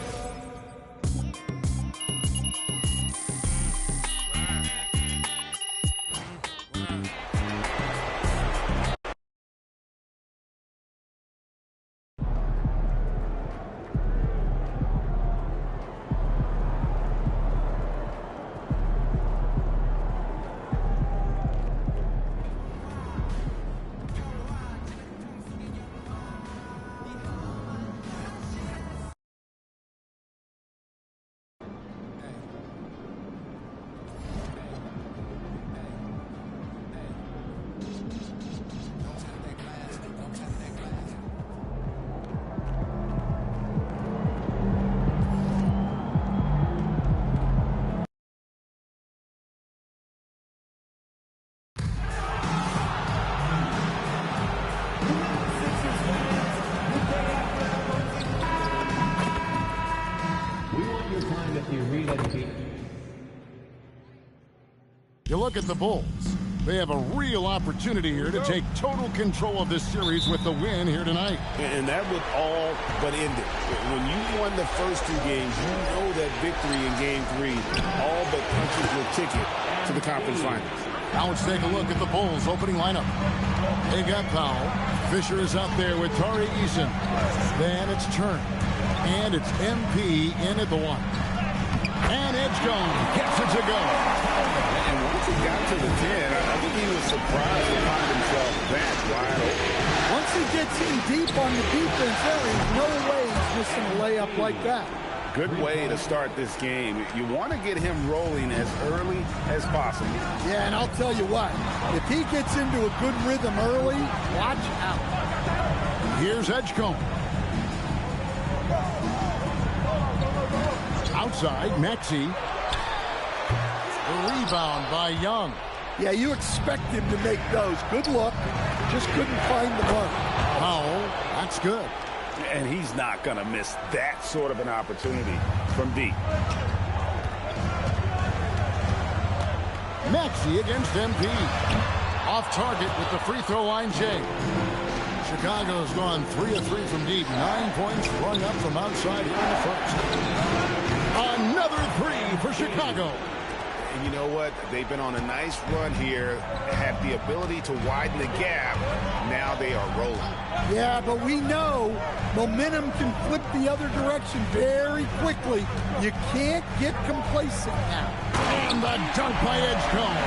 time if you read it. You look at the Bulls. They have a real opportunity here to take total control of this series with the win here tonight. And that would all but end it. When you won the first 2 games, you know that victory in Game 3 all but punches your ticket to the conference finals. Now let's take a look at the Bulls' opening lineup. They got Powell. Fisher is out there with Tari Eason. Then it's Turner. And it's MP in at the 1. And Edgecombe gets it to go. And once he got to the 10, I think he was surprised to find himself that wide open. Once he gets in deep on the defense, there is no way he's missing a layup like that. Good way to start this game. You want to get him rolling as early as possible. Yeah, and I'll tell you what, if he gets into a good rhythm early, watch out. Here's Edgecombe. Outside, Maxey. The rebound by Young. Yeah, you expect him to make those. Good look. Just couldn't find the mark. Powell, that's good. And he's not going to miss that sort of an opportunity from deep. Maxey against MP. Off target with the free throw line, Jay. Chicago's gone 3 of 3 from deep. 9 points rung up from outside here in the first. Another 3 for Chicago. And you know what? They've been on a nice run here, have the ability to widen the gap. Now they are rolling. Yeah, but we know momentum can flip the other direction very quickly. You can't get complacent now. And the dunk by Edgecombe.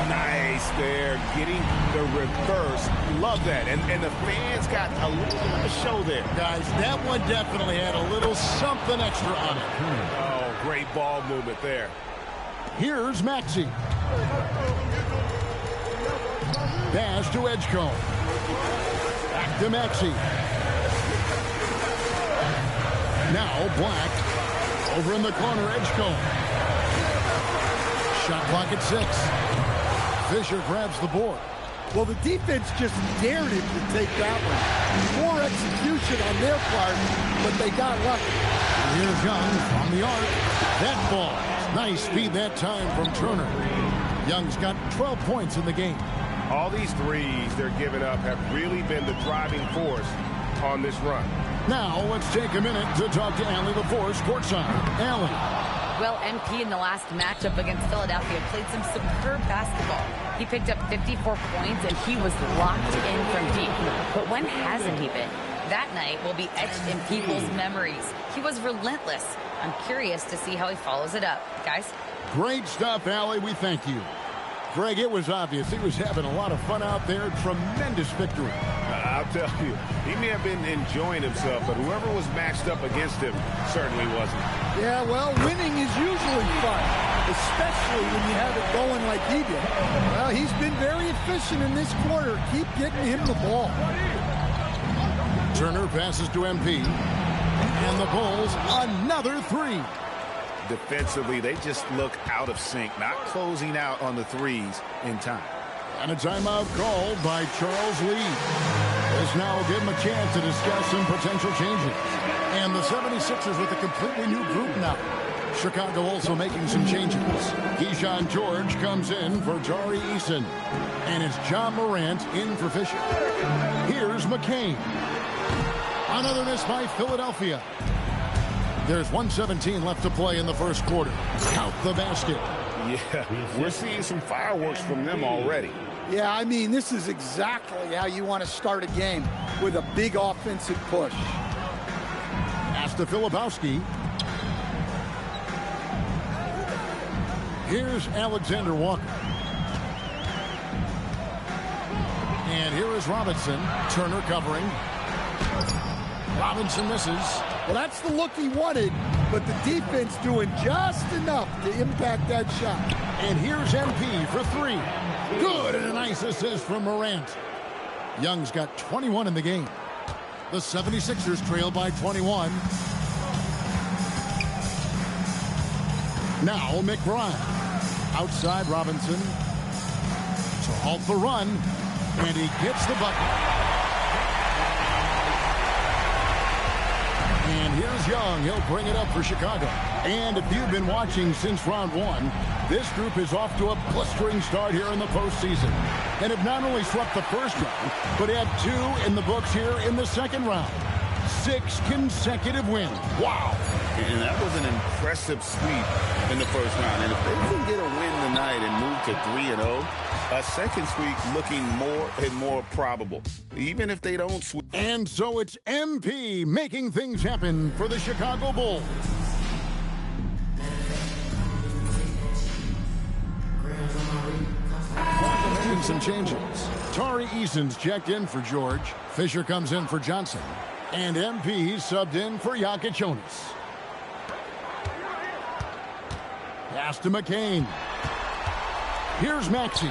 Nice there, getting the reverse. Love that. And the fans got a little bit of a show there. Guys, that one definitely had a little something extra on it. Oh, great ball movement there. Here's Maxey. Pass to Edgecombe. Back to Maxey. Now Black. Over in the corner, Edgecombe. Shot clock at 6. Fisher grabs the board. Well, the defense just dared him to take that one. More execution on their part, but they got lucky. Here's Young on the arc. That ball. Nice feed that time from Turner. Young's got 12 points in the game. All these threes they're giving up have really been the driving force on this run. Now let's take a minute to talk to Allie LaForce courtside. Allie. Well, MP in the last matchup against Philadelphia played some superb basketball. He picked up 54 points and he was locked in from deep. But when hasn't he been? That night will be etched in people's memories. He was relentless. I'm curious to see how he follows it up. Guys? Great stuff, Allie. We thank you. Greg, it was obvious he was having a lot of fun out there. Tremendous victory. I'll tell you, he may have been enjoying himself, but whoever was matched up against him certainly wasn't. Yeah, well, winning is usually fun, especially when you have it going like he did. Well, he's been very efficient in this quarter. Keep getting him the ball. Turner passes to MP. And the Bulls, another 3. Defensively, they just look out of sync, not closing out on the threes in time. And a timeout called by Charles Lee. This now will give him a chance to discuss some potential changes. And the 76ers with a completely new group now. Chicago also making some changes. Keyshawn George comes in for Tari Eason. And it's John Morant in for Fisher. Here's McCain. Another miss by Philadelphia. There's 1:17 left to play in the first quarter. Count the basket. Yeah, we're seeing some fireworks from them already. Yeah, I mean, this is exactly how you want to start a game, with a big offensive push. Pass to Filipowski. Here's Alexander Walker. And here is Robinson. Turner covering. Robinson misses. Well, that's the look he wanted, but the defense doing just enough to impact that shot. And here's MP for 3. Good, and a nice assist from Morant. Young's got 21 in the game. The 76ers trail by 21. Now McBride. Outside Robinson. To halt the run. And he gets the bucket. And here's Young. He'll bring it up for Chicago. And if you've been watching since round one, this group is off to a blistering start here in the postseason. And have not only swept the first round, but had 2 in the books here in the second round. 6 consecutive wins. Wow. And that was an impressive sweep in the first round. And if they can get a win tonight and move to 3-0, a second sweep looking more and more probable, even if they don't sweep. And so it's MP making things happen for the Chicago Bulls. Making some changes. Tari Eason's checked in for George. Fisher comes in for Johnson. And MP subbed in for Jonas. Pass to McCain. Here's Maxey.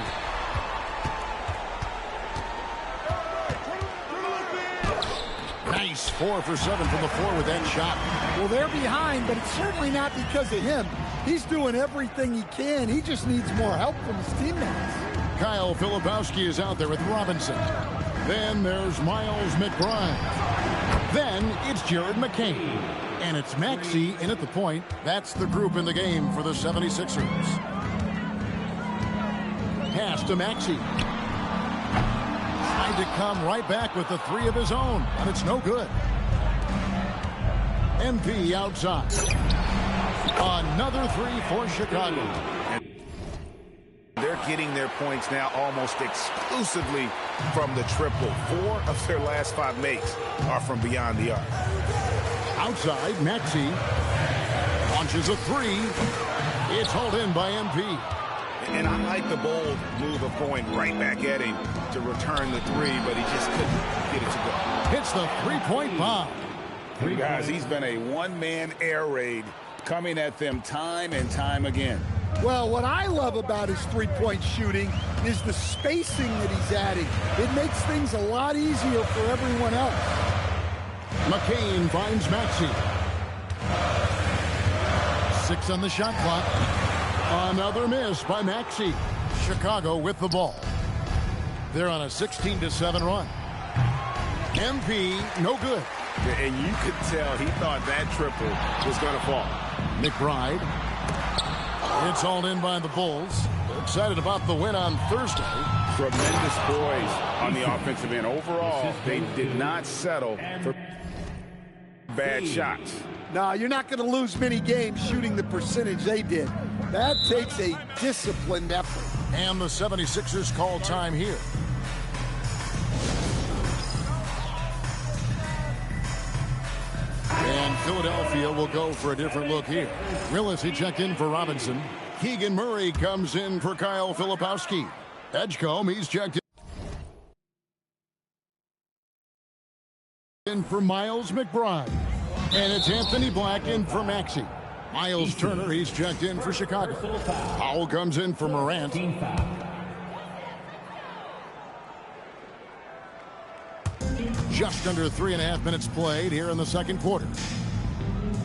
Nice 4 for 7 from the floor with that shot. Well, they're behind, but it's certainly not because of him. He's doing everything he can. He just needs more help from his teammates. Kyle Filipowski is out there with Robinson. Then there's Miles McBride. Then it's Jared McCain. And it's Maxey in at the point. That's the group in the game for the 76ers. Pass to Maxey. Tried to come right back with the 3 of his own, and it's no good. MP outside. Another 3 for Chicago. They're getting their points now almost exclusively from the triple. 4 of their last 5 makes are from beyond the arc. Outside, Maxey launches a 3. It's hauled in by MP. And I like the bold move of going right back at him to return the 3, but he just couldn't get it to go. Hits the 3-point bomb. Guys, he's been a one-man air raid coming at them time and time again. Well, what I love about his three-point shooting is the spacing that he's adding. It makes things a lot easier for everyone else. McCain finds Maxey. 6 on the shot clock. Another miss by Maxey. Chicago with the ball. They're on a 16-7 run. MP, no good. And you could tell he thought that triple was going to fall. McBride. It's hauled in by the Bulls. They're excited about the win on Thursday. Tremendous poise on the offensive end. Overall, they did not settle for bad shots. No, you're not going to lose many games shooting the percentage they did. That takes a disciplined effort. And the 76ers call time here. And Philadelphia will go for a different look here. Willis, he checked in for Robinson. Keegan Murray comes in for Kyle Filipowski. Edgecombe, he's checked in for Miles McBride. And it's Anthony Black in for Maxey. Miles Turner, he's checked in for Chicago. Powell comes in for Morant. Just under 3.5 minutes played here in the second quarter.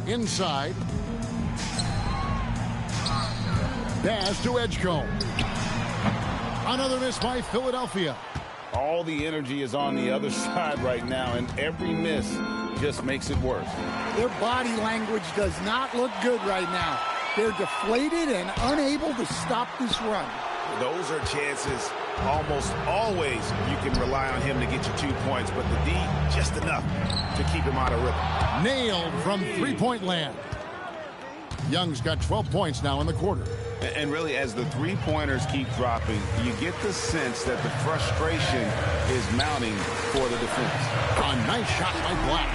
Inside. Pass to Edgecombe. Another miss by Philadelphia. All the energy is on the other side right now, and every miss just makes it worse. Their body language does not look good right now. They're deflated and unable to stop this run. Those are chances almost always you can rely on him to get you 2 points, but the D, just enough to keep him out of rhythm. Nailed from three-point land. Young's got 12 points now in the quarter. And really, as the three-pointers keep dropping, you get the sense that the frustration is mounting for the defense. A nice shot by Black.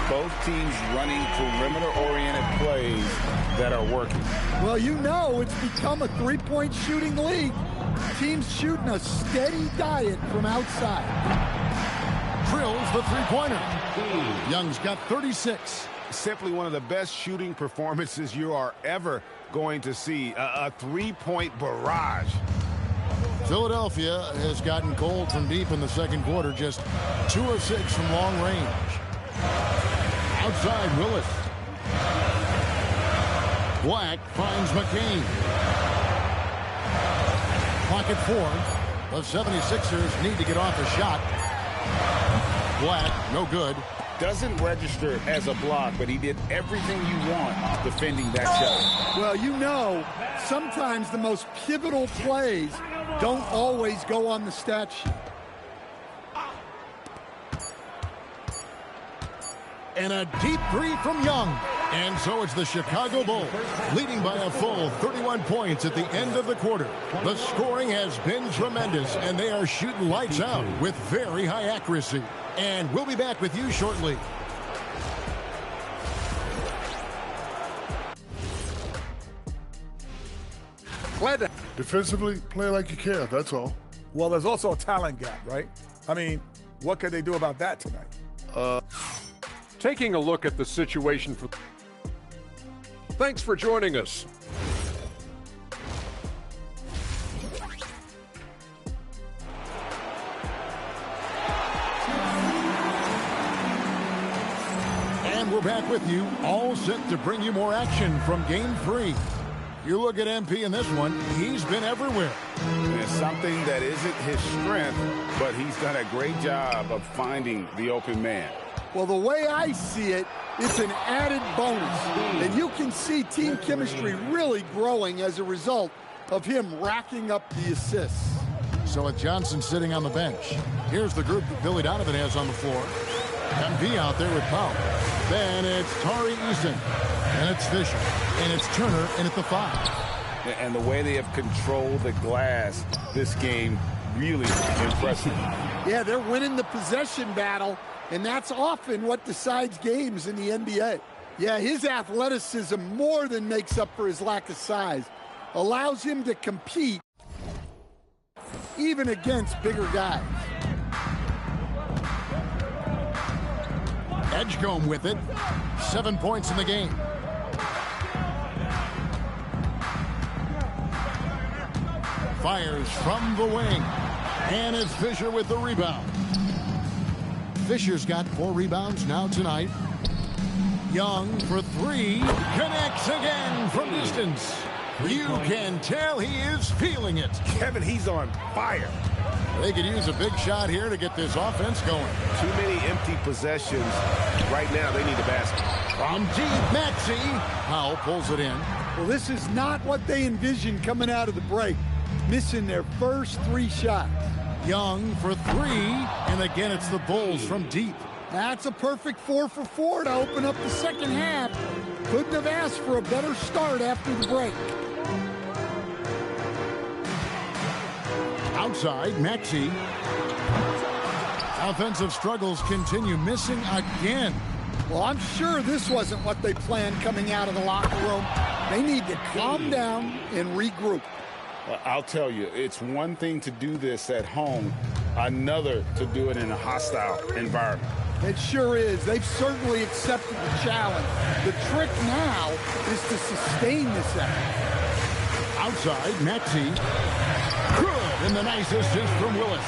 Both teams running perimeter-oriented plays that are working. Well, you know it's become a three-point shooting league. Teams shooting a steady diet from outside. Drills the three-pointer. Young's got 36. Simply one of the best shooting performances you are ever going to see. A three-point barrage. Philadelphia has gotten cold from deep in the second quarter. Just 2 of 6 from long range. Outside, Willis. Black finds McCain. Clock at 4. The 76ers need to get off a shot. Black, no good. doesn't register as a block, but he did everything you want defending that shot. Well, you know, sometimes the most pivotal plays don't always go on the stat sheet. And a deep three from Young. And so it's the Chicago Bulls leading by a full 31 points at the end of the quarter. The scoring has been tremendous, and they are shooting lights out with very high accuracy. And we'll be back with you shortly. Defensively, play like you care, that's all. Well, there's also a talent gap, right? I mean, what could they do about that tonight? Taking a look at the situation for... Thanks for joining us. And we're back with you, all set to bring you more action from Game 3. You look at MP in this one, he's been everywhere. It's something that isn't his strength, but he's done a great job of finding the open man. Well, the way I see it, it's an added bonus. And you can see team chemistry really growing as a result of him racking up the assists. So with Johnson sitting on the bench, here's the group that Billy Donovan has on the floor. MP out there with Powell. Then it's Tari Eason. And it's Fisher. And it's Turner in at the 5. And the way they have controlled the glass this game, really impressive. Yeah, they're winning the possession battle. And that's often what decides games in the NBA. Yeah, his athleticism more than makes up for his lack of size. Allows him to compete even against bigger guys. Edgecombe with it. 7 points in the game. Fires from the wing. And it's Fisher with the rebound. Fisher's got 4 rebounds now tonight. Young for 3. Connects again from distance. You can tell he is feeling it. Kevin, he's on fire. They could use a big shot here to get this offense going. Too many empty possessions. Right now, they need a basket. From deep, Maxey. Powell pulls it in. Well, this is not what they envisioned coming out of the break. Missing their first 3 shots. Young for 3, and again it's the Bulls from deep. That's a perfect 4 for 4 to open up the second half. Couldn't have asked for a better start after the break. Outside, Maxey. Offensive struggles continue, missing again. Well, I'm sure this wasn't what they planned coming out of the locker room. They need to calm down and regroup. I'll tell you, it's one thing to do this at home, another to do it in a hostile environment. It sure is. They've certainly accepted the challenge. The trick now is to sustain this effort. Outside, Maxey. Good, and the nice assist from Willis.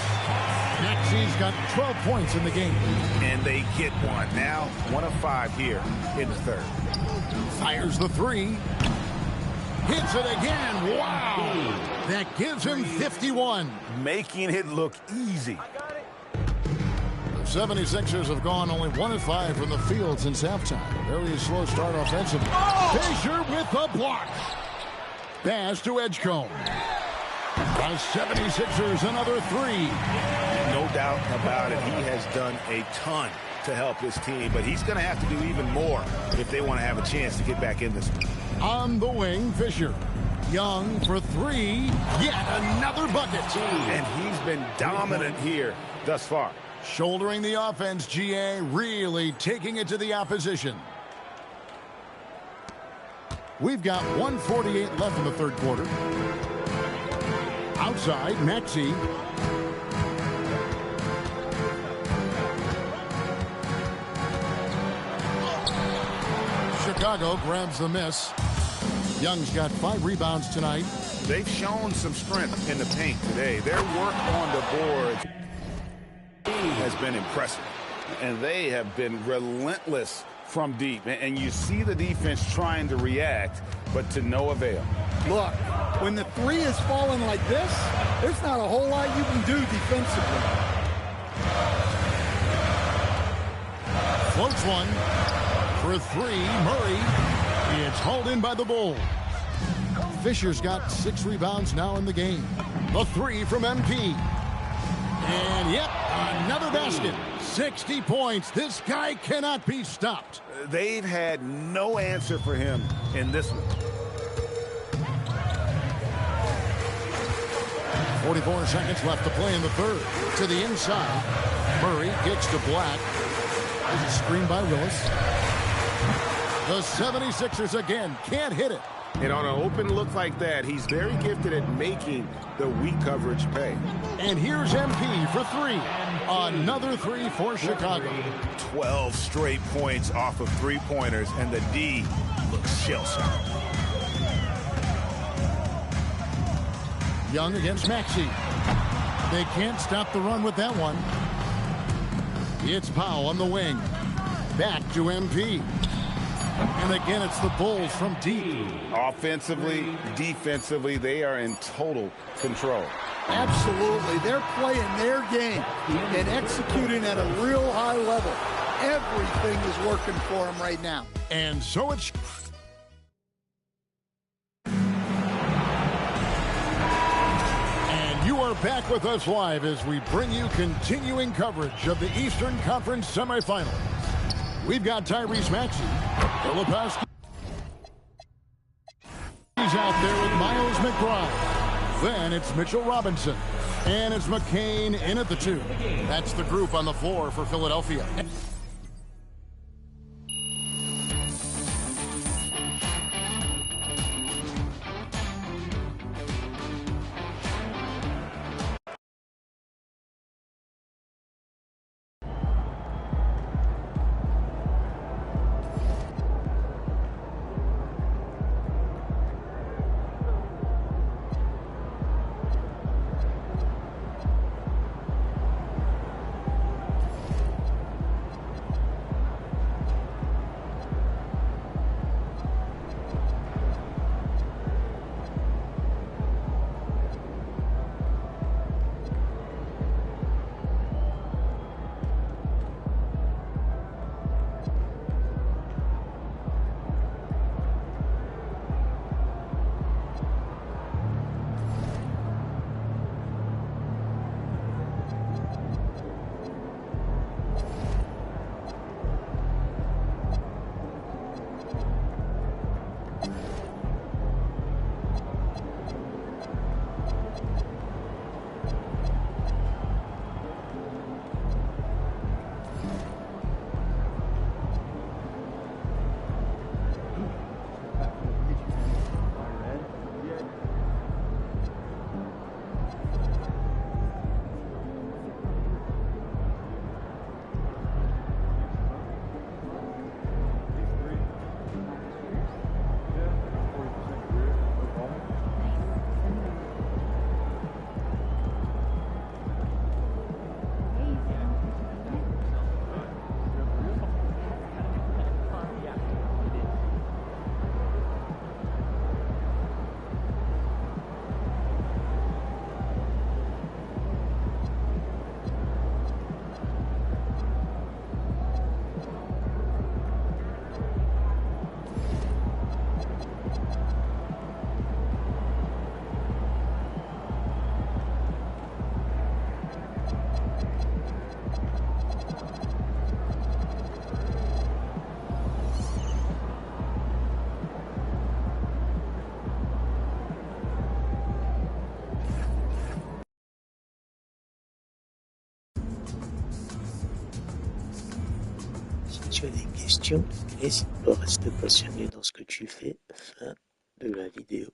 Maxey's got 12 points in the game. And they get one. Now, 1 of 5 here in the third. Fires the 3. Hits it again. Wow. That gives him 51. Making it look easy. The 76ers have gone only 1 of 5 from the field since halftime. Very slow start offensively. Fisher with the block. Pass to Edgecombe. The 76ers another 3. No doubt about it. He has done a ton to help his team, but he's going to have to do even more if they want to have a chance to get back in this one. On the wing, Fisher. Young for 3. Yet another bucket. And he's been dominant here thus far. Shouldering the offense, GA, really taking it to the opposition. We've got 1:48 left in the third quarter. Outside, Maxey. Chicago grabs the miss. Young's got 5 rebounds tonight. They've shown some strength in the paint today. Their work on the boards has been impressive. And they have been relentless from deep. And you see the defense trying to react, but to no avail. Look, when the 3 is falling like this, there's not a whole lot you can do defensively. Close one. For three, Murray. It's hauled in by the Bulls. Fisher's got 6 rebounds now in the game. The three from MP. And yep, another basket. 60 points. This guy cannot be stopped. They've had no answer for him in this one. 44 seconds left to play in the third. To the inside. Murray gets to Black. There's a screen by Willis. The 76ers again can't hit it. And on an open look like that, he's very gifted at making the weak coverage pay. And here's MP for three. Another three for Chicago. 12 straight points off of three-pointers, and the D looks shell-shocked. Young against Maxey. They can't stop the run with that one. It's Powell on the wing. Back to MP. And again, it's the Bulls from deep. Offensively, defensively, they are in total control. Absolutely. They're playing their game and executing at a real high level. Everything is working for them right now. And so it's... And you are back with us live as we bring you continuing coverage of the Eastern Conference semifinals. We've got Tyrese Maxey, Filipowski. He's out there with Miles McBride. Then it's Mitchell Robinson. And it's McCain in at the 2. That's the group on the floor for Philadelphia. Tu as des questions, n'hésite pas à rester passionné dans ce que tu fais. Fin de la vidéo.